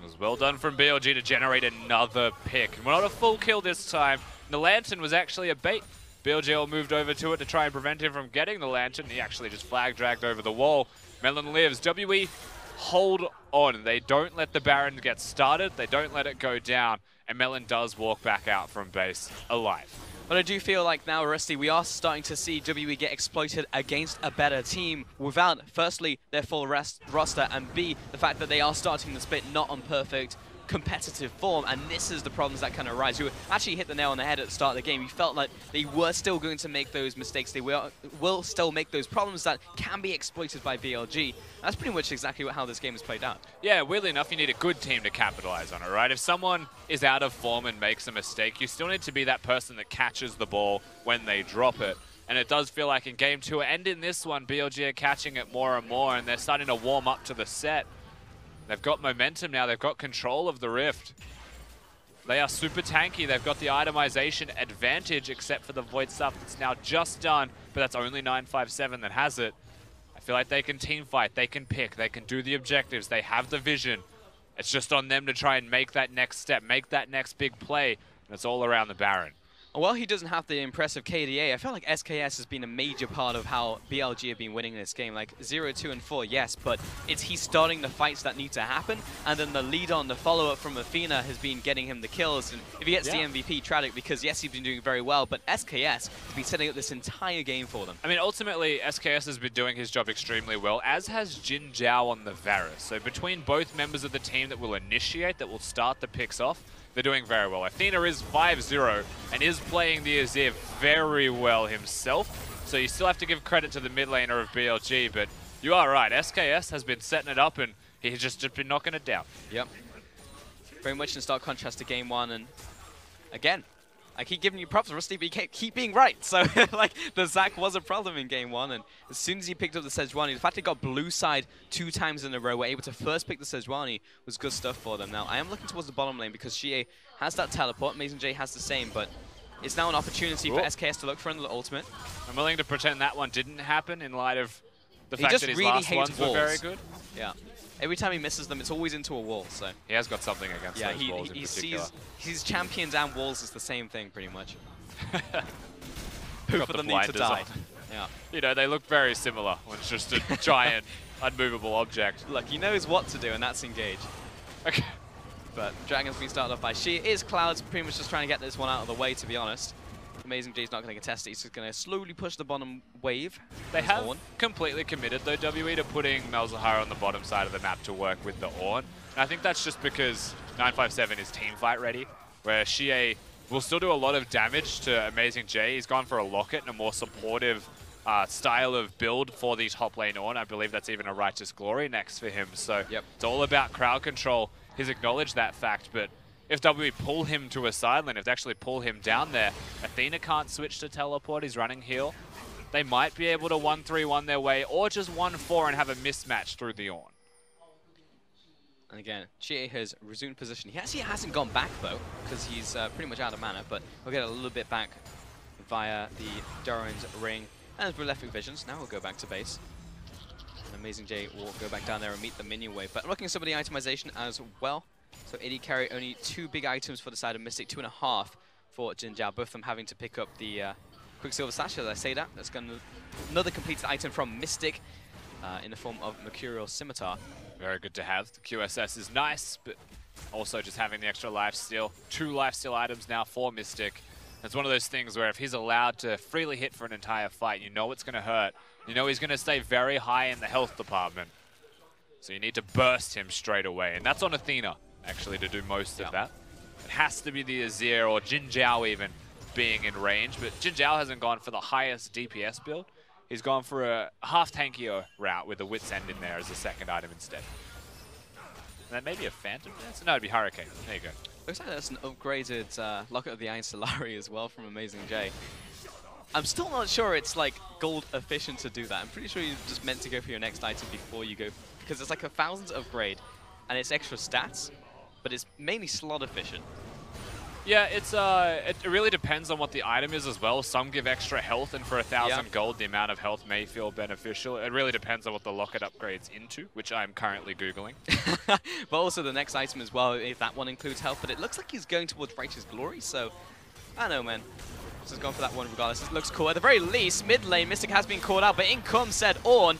It was well done from BLG to generate another pick. We're not a full kill this time. The Lantern was actually a bait. BLG moved over to it to try and prevent him from getting the Lantern. He actually just flag dragged over the wall. Melon lives. WE hold on. They don't let the Baron get started. They don't let it go down. And Melon does walk back out from base alive. But I do feel like now, Rusty, we are starting to see WWE get exploited against a better team without, firstly, their full roster, and B, the fact that they are starting the split not on perfect competitive form, and this is the problems that kind of arise. You actually hit the nail on the head at the start of the game. You felt like they were still going to make those mistakes. They will still make those problems that can be exploited by BLG. That's pretty much exactly how this game has played out. Yeah, weirdly enough, you need a good team to capitalize on it, right? If someone is out of form and makes a mistake, you still need to be that person that catches the ball when they drop it. And it does feel like in Game 2 and in this one, BLG are catching it more and more, and they're starting to warm up to the set. They've got momentum now. They've got control of the Rift. They are super tanky. They've got the itemization advantage, except for the Void stuff that's now just done, but that's only 957 that has it. I feel like they can team fight. They can pick. They can do the objectives. They have the vision. It's just on them to try and make that next step, make that next big play. And it's all around the Baron. While he doesn't have the impressive KDA, I feel like SKS has been a major part of how BLG have been winning this game. Like 0, 2, and 4, yes, but he's starting the fights that need to happen, and then the lead on, the follow-up from Athena has been getting him the kills. And if he gets the MVP, tragic, because yes, he's been doing very well, but SKS has been setting up this entire game for them. I mean, ultimately, SKS has been doing his job extremely well, as has Jinjiao on the Varus. So between both members of the team that will initiate, that will start the picks off, they're doing very well. Athena is 5-0 and is playing the Azir very well himself. So you still have to give credit to the mid laner of BLG, but you are right. SKS has been setting it up and he's just been knocking it down. Yep. Very much in stark contrast to Game 1. And again, I keep giving you props, Rusty, but you keep being right. So, like, the Zac was a problem in Game 1, and as soon as he picked up the Sejuani, the fact he got blue side 2 times in a row, were able to first pick the Sejuani, was good stuff for them. Now, I am looking towards the bottom lane because Xiye has that teleport, AmazingJ has the same, but it's now an opportunity for SKS to look for another ultimate. I'm willing to pretend that one didn't happen in light of the fact that his last ones were very good. Yeah. Every time he misses them, it's always into a wall, so... He has got something against those walls in particular. He sees champions and walls as the same thing, pretty much. Who for them need to die. Yeah. You know, they look very similar when it's just a giant, unmovable object. Look, he knows what to do, and that's engage. Okay. But Dragon's been started off by Xiye. Is Cloud's pretty much just trying to get this one out of the way, to be honest. AmazingJ's not going to contest it. He's just going to slowly push the bottom wave. They have completely committed, though, WE, to putting Malzahar on the bottom side of the map to work with the Ornn. And I think that's just because 957 is team fight ready, where Xiye will still do a lot of damage to AmazingJ. He's gone for a Locket and a more supportive style of build for the top lane Ornn. I believe that's even a Righteous Glory next for him. So it's all about crowd control. He's acknowledged that fact, but if WE pull him to a side lane, if they actually pull him down there, Athena can't switch to teleport, he's running heal. They might be able to 1-3-1 their way, or just 1-4 and have a mismatch through the Ornn. And again, Xiye has resumed position. He actually hasn't gone back, though, because he's pretty much out of mana, but we'll get a little bit back via the Doran's ring and Prolific Visions. Now we'll go back to base. And AmazingJ will go back down there and meet the minion wave. But looking at some of the itemization as well. So AD carry only 2 big items for the side of Mystic, 2.5 for Jinjiao, both of them having to pick up the Quicksilver Sash, as I say that. That's going to another completed item from Mystic in the form of Mercurial Scimitar. Very good to have. The QSS is nice, but also just having the extra lifesteal. 2 lifesteal items now for Mystic. It's one of those things where if he's allowed to freely hit for an entire fight, you know it's going to hurt. You know he's going to stay very high in the health department. So you need to burst him straight away, and that's on Athena, actually, to do most of that. It has to be the Azir or Jinjiao even being in range, but Jinjiao hasn't gone for the highest DPS build. He's gone for a half tankier route with the Wit's End in there as a second item instead. And then maybe a Phantom Dance? No, it'd be Hurricane. There you go. Looks like that's an upgraded Locket of the Iron Solari as well from AmazingJ. I'm still not sure it's like gold efficient to do that. I'm pretty sure you're just meant to go for your next item before you go, because it's like a 1000s upgrade and it's extra stats, but it's mainly slot efficient. Yeah, it's it really depends on what the item is as well. Some give extra health, and for 1000 gold, the amount of health may feel beneficial. It really depends on what the Locket upgrades into, which I'm currently Googling. But also the next item as well, if that one includes health. But it looks like he's going towards Righteous Glory, so I don't know, man. Just gone for that one regardless. It looks cool. At the very least, mid lane, Mystic has been caught out, but in comes said Ornn.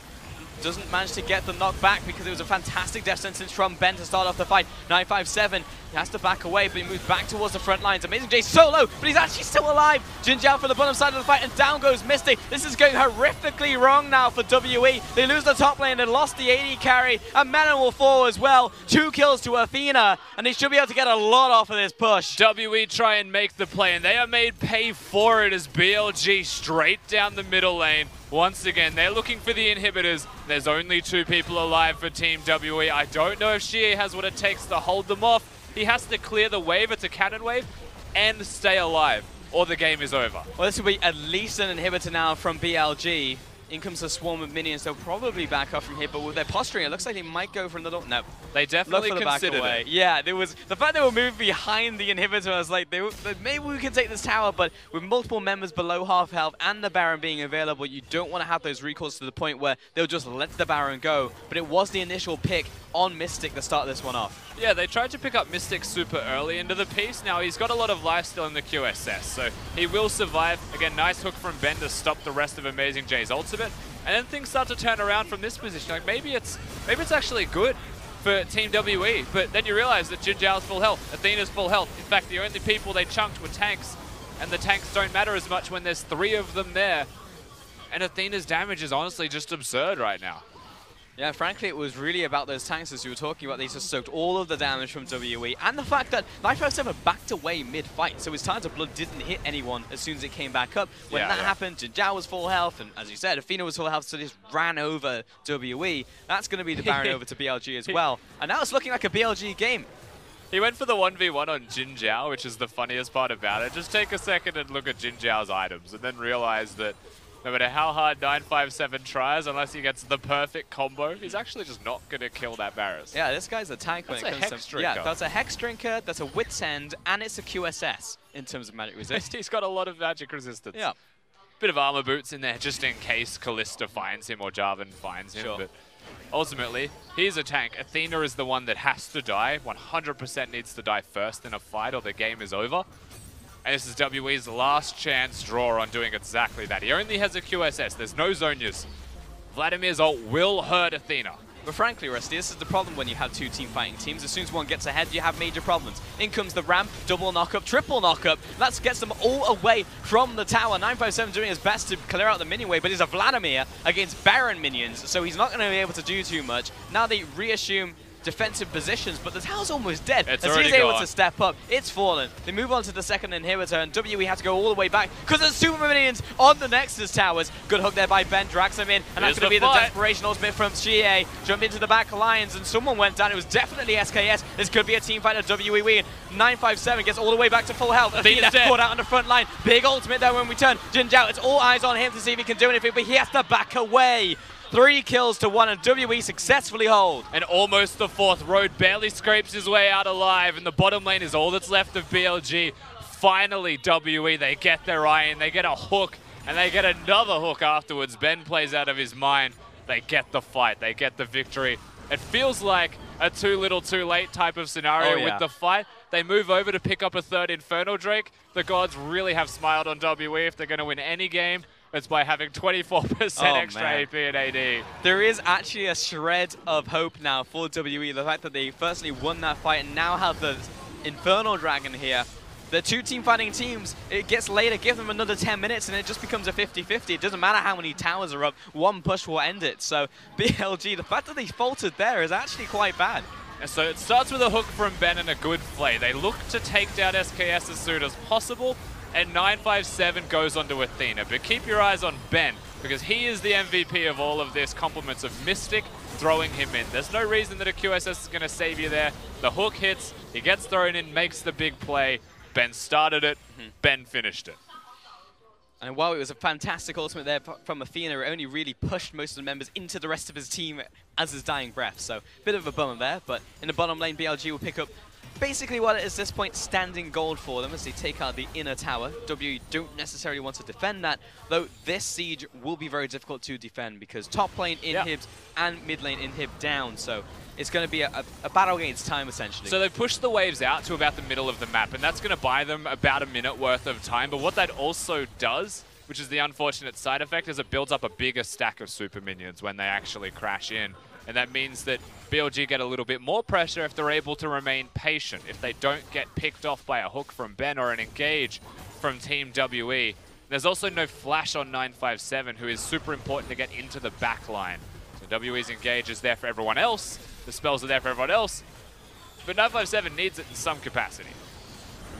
Doesn't manage to get the knock back because it was a fantastic death sentence from Ben to start off the fight. 957 He has to back away, but he moves back towards the front lines. AmazingJ so low, but he's actually still alive. Jinjiao for the bottom side of the fight, and down goes Mystic. This is going horrifically wrong now for WE. They lose the top lane and lost the AD carry, and Melon will fall as well. 2 kills to Athena, and they should be able to get a lot off of this push. WE try and make the play, and they are made pay for it as BLG straight down the middle lane. Once again, they're looking for the inhibitors. There's only 2 people alive for Team WE. I don't know if Xiye has what it takes to hold them off. He has to clear the wave, it's a cannon wave, and stay alive, or the game is over. Well, this will be at least an inhibitor now from BLG. In comes a swarm of minions. They'll probably back up from here, but with their posturing, it looks like they might go for another. No, they definitely considered it. Yeah, there was the fact they were moving behind the inhibitor. I was like, maybe we can take this tower, but with multiple members below half health and the Baron being available, you don't want to have those recalls to the point where they'll just let the Baron go. But it was the initial pick on Mystic to start this one off. Yeah, they tried to pick up Mystic super early into the piece. Now he's got a lot of life still in the QSS, so he will survive. Again, nice hook from Ben to stop the rest of AmazingJ's ultimate. And then things start to turn around from this position. Like maybe it's actually good for Team WE, but then you realize that Jinjiao's full health, Athena's full health. In fact, the only people they chunked were tanks, and the tanks don't matter as much when there's 3 of them there. And Athena's damage is honestly just absurd right now. Yeah, frankly, it was really about those tanks as you were talking about. They just soaked all of the damage from WE, and the fact that 957 backed away mid-fight, so his Tides of Blood didn't hit anyone as soon as it came back up. When that happened, Jinjiao was full health, and as you said, Athena was full health, so they just ran over WE. That's going to be the Baron over to BLG as well. And now it's looking like a BLG game. He went for the 1v1 on Jinjiao, which is the funniest part about it. Just take a second and look at Jinjiao's items, and then realize that no matter how hard 957 tries, unless he gets the perfect combo, he's actually just not going to kill that Varus. Yeah, this guy's a tank when it comes to... Hex drinker. Yeah, that's a Hex Drinker, that's a Wit's End, and it's a QSS in terms of magic resist. He's got a lot of magic resistance. Yeah. Bit of armor boots in there just in case Kalista finds him or Jarvan finds him. Sure. But ultimately, he's a tank. Athena is the one that has to die. 100% needs to die first in a fight or the game is over. And this is WE's last chance draw on doing exactly that. He only has a QSS. There's no Zhonya's. Vladimir's ult will hurt Athena. But frankly, Rusty, this is the problem when you have 2 team fighting teams. As soon as one gets ahead, you have major problems. In comes the ramp, double knock-up, triple knock-up. That gets them all away from the tower. 957 doing his best to clear out the minion wave, but he's a Vladimir against Baron minions, so he's not going to be able to do too much. Now they reassume defensive positions, but the tower's almost dead. It's as he's able to step up, it's fallen. They move on to the second inhibitor, and WE have to go all the way back because there's super minions on the Nexus towers. Good hook there by Ben, drags him in, and that's going to be the desperation ultimate from Xiye. Jump into the back lines, and someone went down. It was definitely SKS. This could be a team fight at WE win. 957 gets all the way back to full health. Athena caught out on the front line. Big ultimate there when we turn. Jinjiao, it's all eyes on him to see if he can do anything, but he has to back away. 3 kills to 1, and WE successfully hold. And almost the 4th road barely scrapes his way out alive, and the bottom lane is all that's left of BLG. Finally, WE, they get their eye in, they get a hook, and they get another hook afterwards. Ben plays out of his mind. They get the fight, they get the victory. It feels like a too little too late type of scenario with the fight. They move over to pick up a 3rd Infernal Drake. The gods really have smiled on WE. If they're going to win any game, it's by having 24% extra AP and AD. There is actually a shred of hope now for WE. The fact that they firstly won that fight and now have the Infernal Dragon here. The 2 team fighting teams, it gets later, give them another 10 minutes and it just becomes a 50-50. It doesn't matter how many towers are up, one push will end it. So BLG, the fact that they faltered there is actually quite bad. And so it starts with a hook from Ben and a good play. They look to take down SKS as soon as possible, and 957 goes onto Athena. But keep your eyes on Ben, because he is the MVP of all of this, compliments of Mystic throwing him in. There's no reason that a QSS is going to save you there. The hook hits, he gets thrown in, makes the big play. Ben started it, Ben finished it. And while it was a fantastic ultimate there from Athena, it only really pushed most of the members into the rest of his team as his dying breath. So, bit of a bummer there, but in the bottom lane, BLG will pick up basically what is at this point standing gold for them as they take out the inner tower. WE don't necessarily want to defend that, though this siege will be very difficult to defend because top lane inhibs and mid lane inhib down. So it's going to be a battle against time, essentially. So they've pushed the waves out to about the middle of the map, and that's going to buy them about a minute worth of time. But what that also does, which is the unfortunate side effect, is it builds up a bigger stack of super minions when they actually crash in. And that means that BLG get a little bit more pressure if they're able to remain patient. If they don't get picked off by a hook from Ben or an engage from Team WE. There's also no flash on 957, who is super important to get into the back line. So WE's engage is there for everyone else. The spells are there for everyone else. But 957 needs it in some capacity.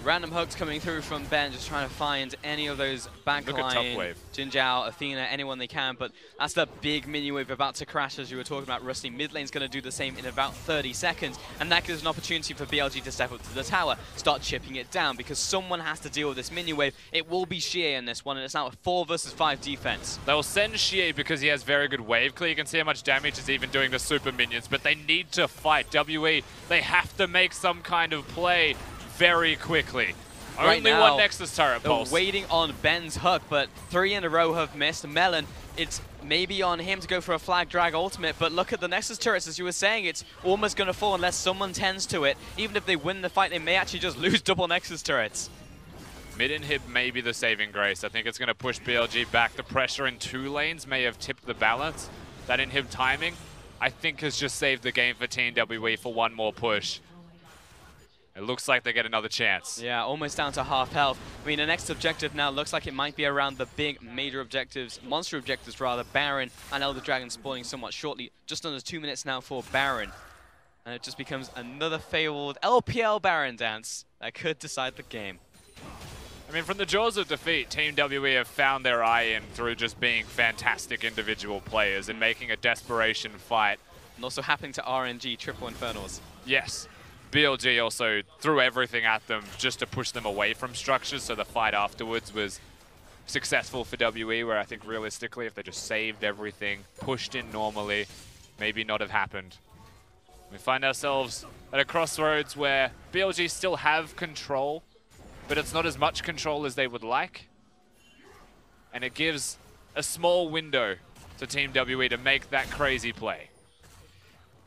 Random hooks coming through from Ben, just trying to find any of those backline, Jinjiao, Athena, anyone they can, but that's the big minion wave about to crash, as you were talking about, Rusty. Mid lane's going to do the same in about 30 seconds, and that gives an opportunity for BLG to step up to the tower, start chipping it down, because someone has to deal with this minion wave. It will be Xiye in this one, and it's now a 4 versus 5 defense. They will send Xiye because he has very good wave clear. You can see how much damage he's even doing to super minions, but they need to fight. WE, they have to make some kind of play very quickly. Right Only now, one Nexus turret pulse. They're waiting on Ben's hook, but 3 in a row have missed. Melon, it's maybe on him to go for a flag drag ultimate, but look at the Nexus turrets, as you were saying, it's almost going to fall unless someone tends to it. Even if they win the fight, they may actually just lose double Nexus turrets. Mid inhib may be the saving grace. I think it's going to push BLG back. The pressure in 2 lanes may have tipped the balance. That inhib timing, I think, has just saved the game for Team WE for one more push. It looks like they get another chance. Yeah, almost down to half health. I mean, the next objective now looks like it might be around the big major objectives, monster objectives rather, Baron and Elder Dragon spawning somewhat shortly. Just under 2 minutes now for Baron. And it just becomes another failed LPL Baron dance that could decide the game. I mean, from the jaws of defeat, Team WE have found their eye in through just being fantastic individual players and making a desperation fight. And also happening to RNG Triple Infernals. Yes. BLG also threw everything at them just to push them away from structures, so the fight afterwards was successful for WE, where I think realistically, if they just saved everything, pushed in normally, maybe not have happened. We find ourselves at a crossroads where BLG still have control, but it's not as much control as they would like. And it gives a small window to Team WE to make that crazy play.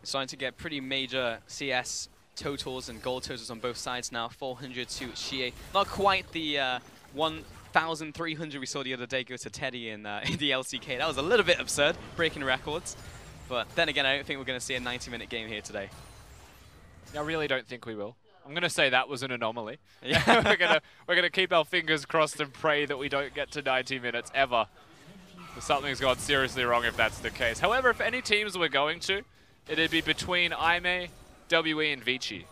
It's starting to get pretty major CS totals and gold totals on both sides now. 400 to Xiye. Not quite the 1,300 we saw the other day go to Teddy in the LCK. That was a little bit absurd, breaking records. But then again, I don't think we're going to see a 90-minute game here today. I really don't think we will. I'm going to say that was an anomaly. Yeah. we're gonna keep our fingers crossed and pray that we don't get to 90 minutes ever. Something's gone seriously wrong if that's the case. However, if any teams we're going to, it'd be between Aime, WE, and Vici.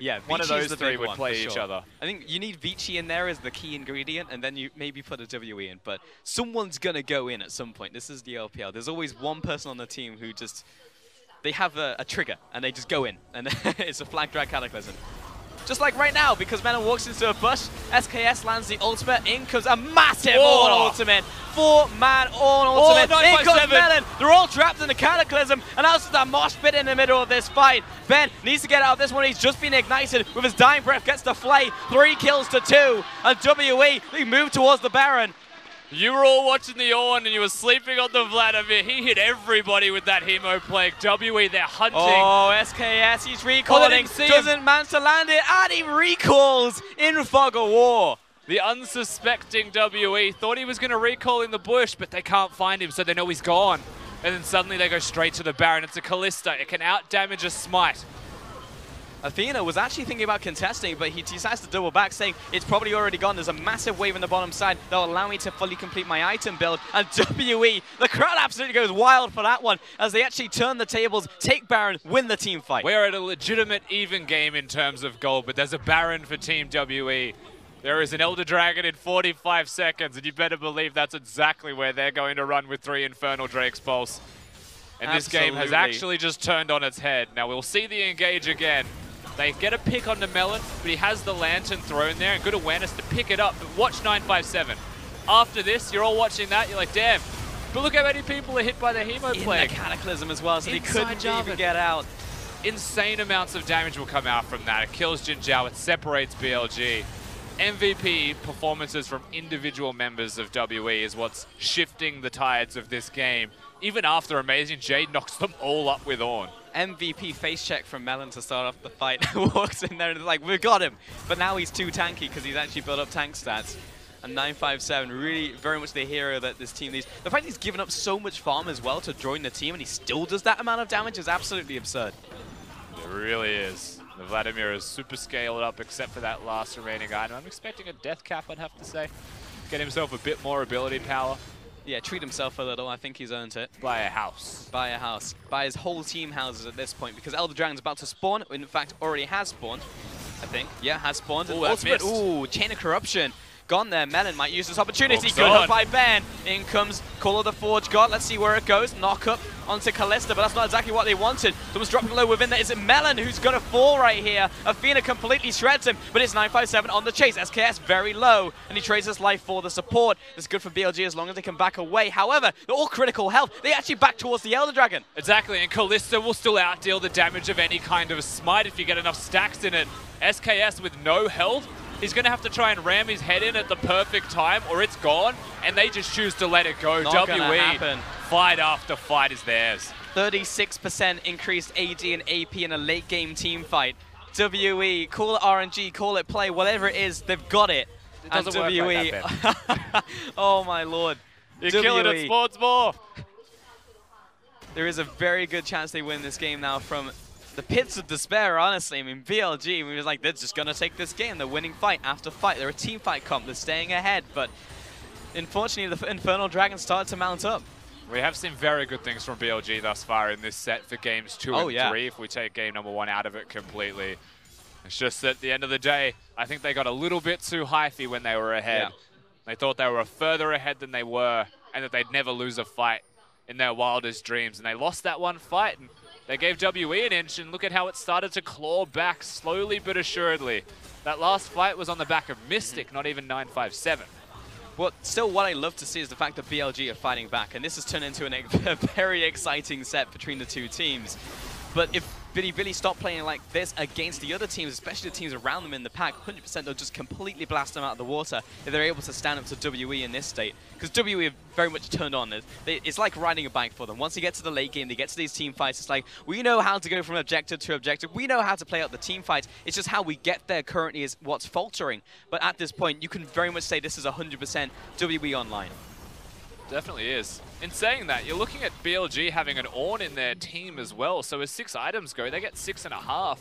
Yeah, one of those 3 would one, play each other. I think you need Vici in there as the key ingredient, and then you maybe put a WE in. But someone's going to go in at some point. This is the LPL. There's always one person on the team who just, they have a trigger, and they just go in. And it's a flag drag cataclysm. Just like right now, because Melon walks into a bush, SKS lands the ultimate, in comes a massive Ornn ultimate. 4-man Ornn ultimate, in comes Melon. They're all trapped in the cataclysm, and also that mosh pit in the middle of this fight. Ben needs to get out of this one. He's just been ignited with his dying breath, gets the flay, 3 kills to 2, and WE, they move towards the Baron. You were all watching the Ornn and you were sleeping on the Vladimir. He hit everybody with that Hemo Plague. WE, they're hunting. Oh, SKS, he's recalling. Doesn't manage to land it, and he recalls in Fog of War. The unsuspecting WE thought he was going to recall in the bush, but they can't find him, so they know he's gone. And then suddenly they go straight to the Baron. It's a Kalista. It can out-damage a Smite. Athena was actually thinking about contesting, but he decides to double back, saying it's probably already gone. There's a massive wave on the bottom side that will allow me to fully complete my item build. And WE, the crowd absolutely goes wild for that one as they actually turn the tables, take Baron, win the team fight. We're at a legitimate even game in terms of gold, but there's a Baron for Team WE. There is an Elder Dragon in 45 seconds, and you better believe that's exactly where they're going to run with 3 Infernal Drake's Pulse. And this game has actually just turned on its head. Now we'll see the engage again. They get a pick onto Melon, but he has the Lantern thrown there and good awareness to pick it up. But watch 957. After this, you're all watching that, you're like, damn. But look how many people are hit by the Hemo Plague. In the Cataclysm as well, so he couldn't even get out. Insane amounts of damage will come out from that. It kills Jinjiao, it separates BLG. MVP performances from individual members of WE is what's shifting the tides of this game. Even after AmazingJ knocks them all up with Ornn. MVP face check from Melon to start off the fight. Walks in there and is like, we've got him. But now he's too tanky because he's actually built up tank stats. And 957, really very much the hero that this team needs. The fact he's given up so much farm as well to join the team and he still does that amount of damage is absolutely absurd. It really is. The Vladimir is super scaled up except for that last remaining item. I'm expecting a death cap, I'd have to say. Get himself a bit more ability power. Yeah, treat himself a little. I think he's earned it. Buy a house. Buy a house. Buy his whole team houses at this point because Elder Dragon's about to spawn. In fact, already has spawned, I think. Yeah, has spawned. Ooh, Ultimate. Ooh, Chain of Corruption. Gone there. Melon might use this opportunity. Good Good help by Ben. In comes Call of the Forge God. Let's see where it goes. Knock up onto Kalista, but that's not exactly what they wanted. Someone's dropping low within there. Is it Melon who's going to fall right here? Athena completely shreds him, but it's 957 on the chase. SKS very low, and he trades his life for the support. It's good for BLG as long as they can back away. However, they're all critical health. They actually back towards the Elder Dragon. Exactly, and Kalista will still outdeal the damage of any kind of smite if you get enough stacks in it. SKS with no health, he's going to have to try and ram his head in at the perfect time or it's gone, and they just choose to let it go. Not gonna happen. Fight after fight is theirs. 36% increased AD and AP in a late game team fight. WE, call it RNG, call it play, whatever it is, they've got it. It doesn't work like that, Ben. Oh my lord. You're killing it, Sports More. There is a very good chance they win this game now from the pits of despair, honestly. I mean, BLG, we was like, they're just going to take this game. They're winning fight after fight. They're a team fight comp. They're staying ahead. But unfortunately, the Infernal Dragon started to mount up. We have seen very good things from BLG thus far in this set for games 2 and 3, if we take game number 1 out of it completely. It's just that at the end of the day, I think they got a little bit too hyphy when they were ahead. Yeah. They thought they were further ahead than they were and that they'd never lose a fight in their wildest dreams. And they lost that one fight. And they gave WE an inch, and look at how it started to claw back slowly but assuredly. That last fight was on the back of Mystic, not even 957. Well, still what I love to see is the fact that BLG are fighting back, and this has turned into a very exciting set between the two teams. But if Biibili stop playing like this against the other teams, especially the teams around them in the pack, 100% they'll just completely blast them out of the water if they're able to stand up to WE in this state. Because WE have very much turned on. It's like riding a bike for them. Once they get to the late game, they get to these team fights, it's like, we know how to go from objective to objective. We know how to play out the team fights. It's just how we get there currently is what's faltering. But at this point, you can very much say this is 100% WE online. Definitely is. In saying that, you're looking at BLG having an Ornn in their team as well, so as 6 items go, they get 6.5.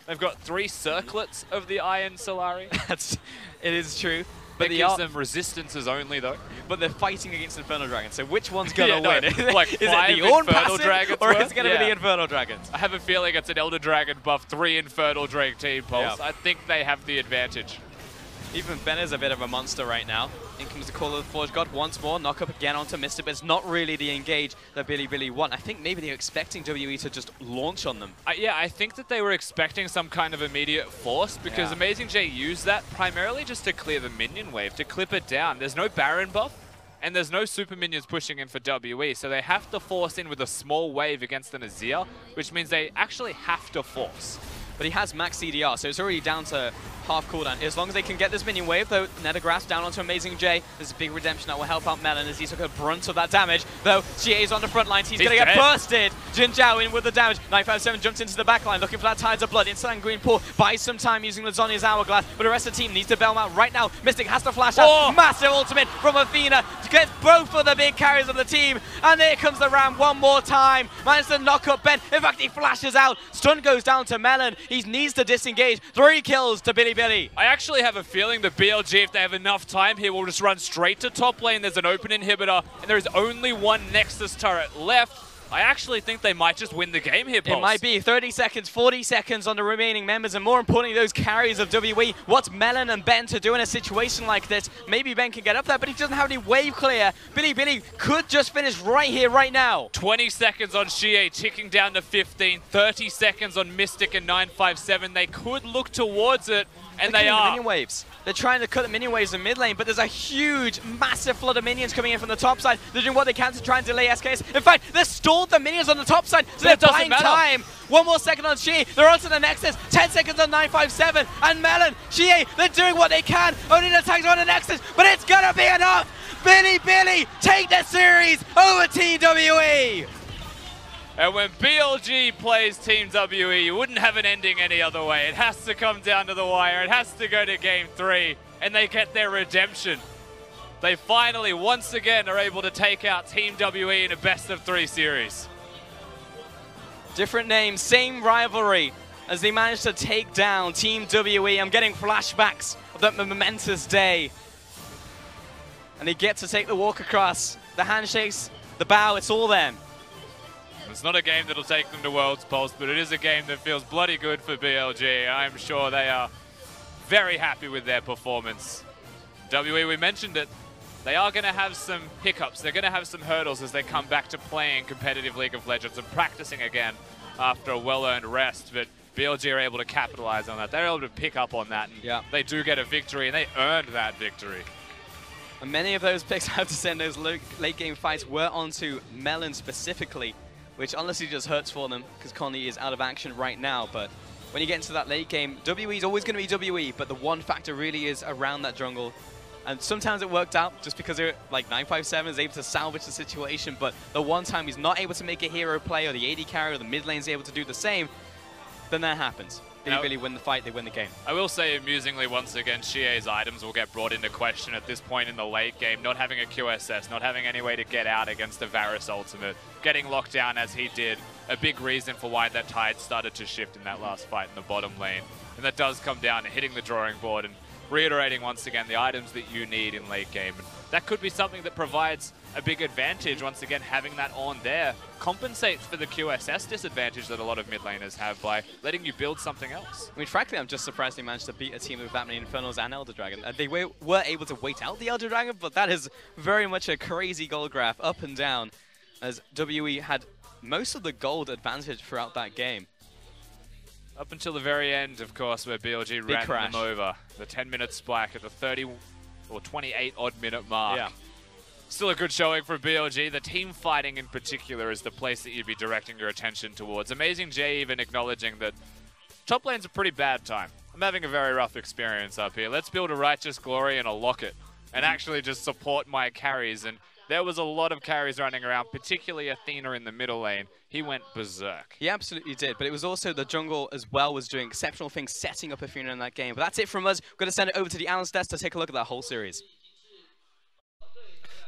They've got 3 circlets of the Iron Solari. It is true. But it gives them resistances only, though. But they're fighting against Infernal Dragons, so which one's going to win? Like is it the Ornn passive, Dragons or is it going to be the Infernal Dragons? I have a feeling it's an Elder Dragon buff, 3 Infernal Drake team pulse. I think they have the advantage. Even Ben is a bit of a monster right now. In comes the Call of the Forge God once more. Knock up again onto Mystic, but it's not really the engage that Biibili want. I think maybe they're expecting WE to just launch on them. Yeah, I think that they were expecting some kind of immediate force because AmazingJ used that primarily just to clear the minion wave, to clip it down. There's no Baron buff, and there's no super minions pushing in for WE, so they have to force in with a small wave against an Azir, which means they actually have to force. But he has max CDR, so it's already down to half cooldown. As long as they can get this minion wave, though, Nethergrass down onto AmazingJ. There's a big redemption that will help out Melon as he took a brunt of that damage. Though, Xiye is on the front lines. He's going to get bursted. Jinjiao in with the damage. 957 jumps into the back line, looking for that Tides of Blood. Inside Green Pool, buys some time using Lazonia's Hourglass, but the rest of the team needs to bail him out right now. Mystic has to flash out. Massive ultimate from Athena to get both of the big carries of the team. And there comes the Ram one more time. Manages to knock up Ben. In fact, he flashes out. Stun goes down to Melon. He needs to disengage. 3 kills to Biibili. I actually have a feeling that BLG, if they have enough time here, will just run straight to top lane. There's an open inhibitor, and there is only 1 Nexus turret left. I actually think they might just win the game here, Pulse. It might be 30 seconds, 40 seconds on the remaining members, and more importantly, those carries of WE. What's Melon and Ben to do in a situation like this? Maybe Ben can get up there, but he doesn't have any wave clear. Biibili could just finish right here, right now. 20 seconds on Xiye, ticking down to 15. 30 seconds on Mystic and 957. They could look towards it, and they are. Minion waves. They're trying to cut the minion waves in mid lane, but there's a huge, massive flood of minions coming in from the top side. They're doing what they can to try and delay SKS. In fact, they're stalled the minions on the top side, so they're buying time. 1 more second on Xiye. They're onto the Nexus. 10 seconds on 957. And Melon, Xiye, they're doing what they can. Only the tags on the Nexus, but it's gonna be enough. Biibili take the series over Team WE. And when BLG plays Team WE, you wouldn't have an ending any other way. It has to come down to the wire. It has to go to game 3, and they get their redemption. They finally, once again, are able to take out Team WE in a best-of-3 series. Different name, same rivalry, as they managed to take down Team WE. I'm getting flashbacks of that momentous day. And they get to take the walk across. The handshakes, the bow, it's all them. It's not a game that'll take them to World's Pulse, but it is a game that feels bloody good for BLG. I'm sure they are very happy with their performance. WE, we mentioned it, they are going to have some hiccups. They're going to have some hurdles as they come back to playing competitive League of Legends and practicing again after a well-earned rest. But BLG are able to capitalize on that. They're able to pick up on that, and they do get a victory, and they earned that victory. And many of those picks, I have to say, in those late game fights were onto Melon specifically, which honestly just hurts for them because Connie is out of action right now. But when you get into that late game, WE is always going to be WE, but the one factor really is around that jungle. And sometimes it worked out just because they're like 957 is able to salvage the situation, but the one time he's not able to make a hero play, or the AD carry or the mid lane's able to do the same, then that happens. They really win the fight, they win the game. I will say, amusingly, once again, Xiye's items will get brought into question at this point in the late game. Not having a QSS, not having any way to get out against the Varus ultimate, getting locked down as he did, a big reason for why that tide started to shift in that last fight in the bottom lane. And that does come down to hitting the drawing board and reiterating once again the items that you need in late game. And that could be something that provides a big advantage. Once again, having that on there compensates for the QSS disadvantage that a lot of mid laners have by letting you build something else. I mean, frankly, I'm just surprised they managed to beat a team with that many Infernals and Elder Dragon. They were able to wait out the Elder Dragon, but that is very much a crazy gold graph, up and down, as WE had most of the gold advantage throughout that game. Up until the very end, of course, where BLG ran them over. The 10-minute spike at the 30 or 28-odd minute mark. Yeah. Still a good showing for BLG. The team fighting in particular is the place that you'd be directing your attention towards. AmazingJ even acknowledging that top lane's a pretty bad time. I'm having a very rough experience up here. Let's build a Righteous Glory and a Locket and actually just support my carries. And there was a lot of carries running around, particularly Athena in the middle lane. He went berserk. He absolutely did, but it was also the jungle as well was doing exceptional things, setting up Athena in that game. But that's it from us. We're going to send it over to the analyst desk to take a look at that whole series.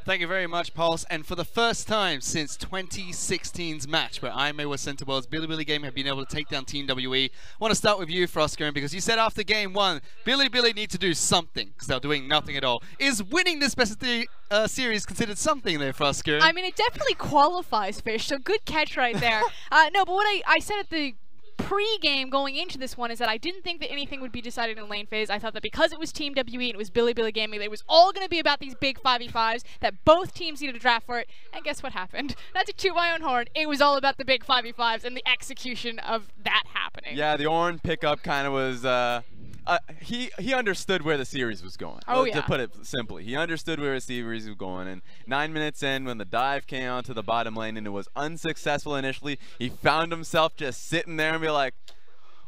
Thank you very much, Pulse. And for the first time since 2016's match where IMA was sent to Worlds, Biibili Game have been able to take down Team WE. I want to start with you, FLICKR, because you said after game one, Biibili need to do something because they're doing nothing at all. Is winning this best of three series considered something there, FLICKR? I mean, it definitely qualifies, Fish, so good catch right there. No, but what I said at the pre-game going into this one is that I didn't think that anything would be decided in lane phase. I thought that because it was Team WE and it was Biibili Gaming, that it was all going to be about these big 5v5s, that both teams needed to draft for it. And guess what happened? Not to toot my own horn, it was all about the big 5v5s and the execution of that happening. Yeah, the Ornn pickup kind of was... he understood where the series was going. To put it simply, he understood where the series was going. And 9 minutes in, when the dive came onto the bottom lane and it was unsuccessful initially, he found himself just sitting there and be like,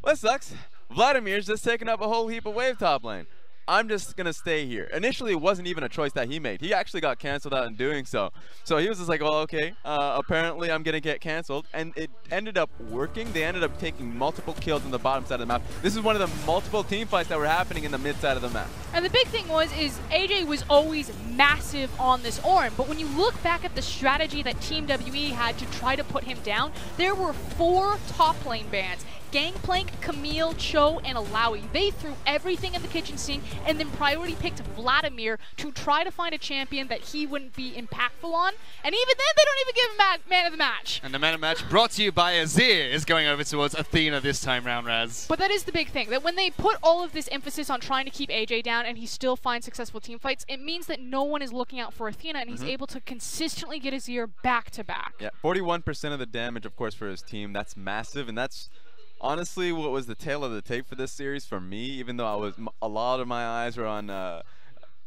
"Well, that sucks. Vladimir's just taking up a whole heap of wave top lane. I'm just going to stay here." Initially, it wasn't even a choice that he made. He actually got canceled out in doing so. So he was just like, well, okay, apparently I'm going to get canceled. And it ended up working. They ended up taking multiple kills on the bottom side of the map. This is one of the multiple team fights that were happening in the mid side of the map. And the big thing is AJ was always massive on this Ornn, but when you look back at the strategy that Team WE had to try to put him down, there were 4 top lane bans. Gangplank, Camille, Cho, and Alawi. They threw everything in the kitchen sink and then priority picked Vladimir to try to find a champion that he wouldn't be impactful on. And even then, they don't even give him man of the match. And the man of the match brought to you by Azir is going over towards Athena this time round, Raz. But that is the big thing, that when they put all of this emphasis on trying to keep AJ down and he still finds successful team fights, it means that no one is looking out for Athena and he's able to consistently get Azir back to back. Yeah, 41% of the damage, of course, for his team. That's massive, and that's honestly what was the tail of the tape for this series for me, even though a lot of my eyes were on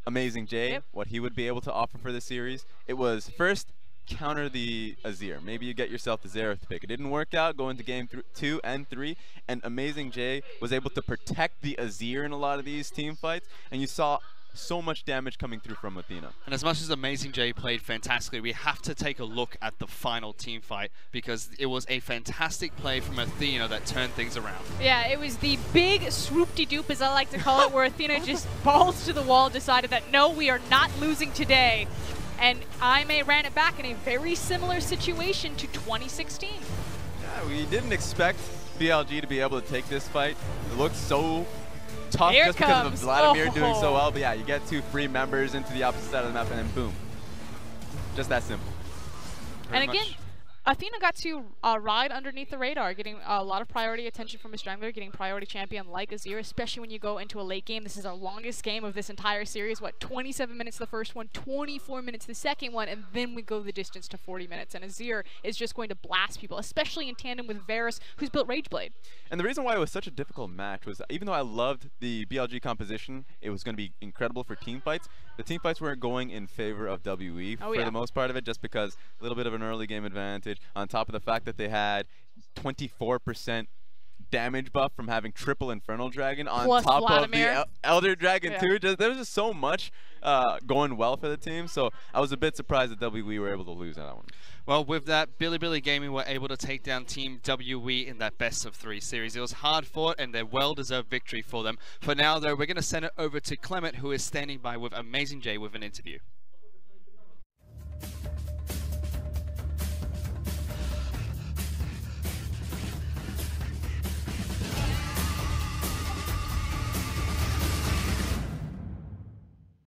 AmazingJ, what he would be able to offer for this series. It was first counter the Azir. Maybe you get yourself the Xerath pick. It didn't work out going to game 2 and 3, and AmazingJ was able to protect the Azir in a lot of these team fights, and you saw so much damage coming through from Athena. And as much as AmazingJ played fantastically, we have to take a look at the final team fight because it was a fantastic play from Athena that turned things around. Yeah, it was the big swoop-de-doop, as I like to call it, where Athena just balls to the wall, decided that, no, we are not losing today. And Aimee ran it back in a very similar situation to 2016. Yeah, we didn't expect BLG to be able to take this fight. It looked so tough Here just because of Vladimir doing so Oh. well. But yeah, you get 2 free members into the opposite side of the map and then boom. Just that simple. And again, Athena got to ride underneath the radar, getting a lot of priority attention from a strangler, getting priority champion like Azir, especially when you go into a late game. This is our longest game of this entire series. What, 27 minutes the first one, 24 minutes the second one, and then we go the distance to 40 minutes. And Azir is just going to blast people, especially in tandem with Varus, who's built Rageblade. And the reason why it was such a difficult match was even though I loved the BLG composition, it was going to be incredible for team fights. The team fights weren't going in favor of WE for the most part of it, just because a little bit of an early game advantage, on top of the fact that they had 24% damage buff from having triple Infernal Dragon on Plus top Vladimir. of the Elder Dragon too. Yeah. There was just so much going well for the team, so I was a bit surprised that WE were able to lose that one. Well, with that, Biibili Gaming were able to take down Team WE in that best-of-3 series. It was hard fought and a well-deserved victory for them. For now, though, we're going to send it over to Clement, who is standing by with AmazingJ with an interview.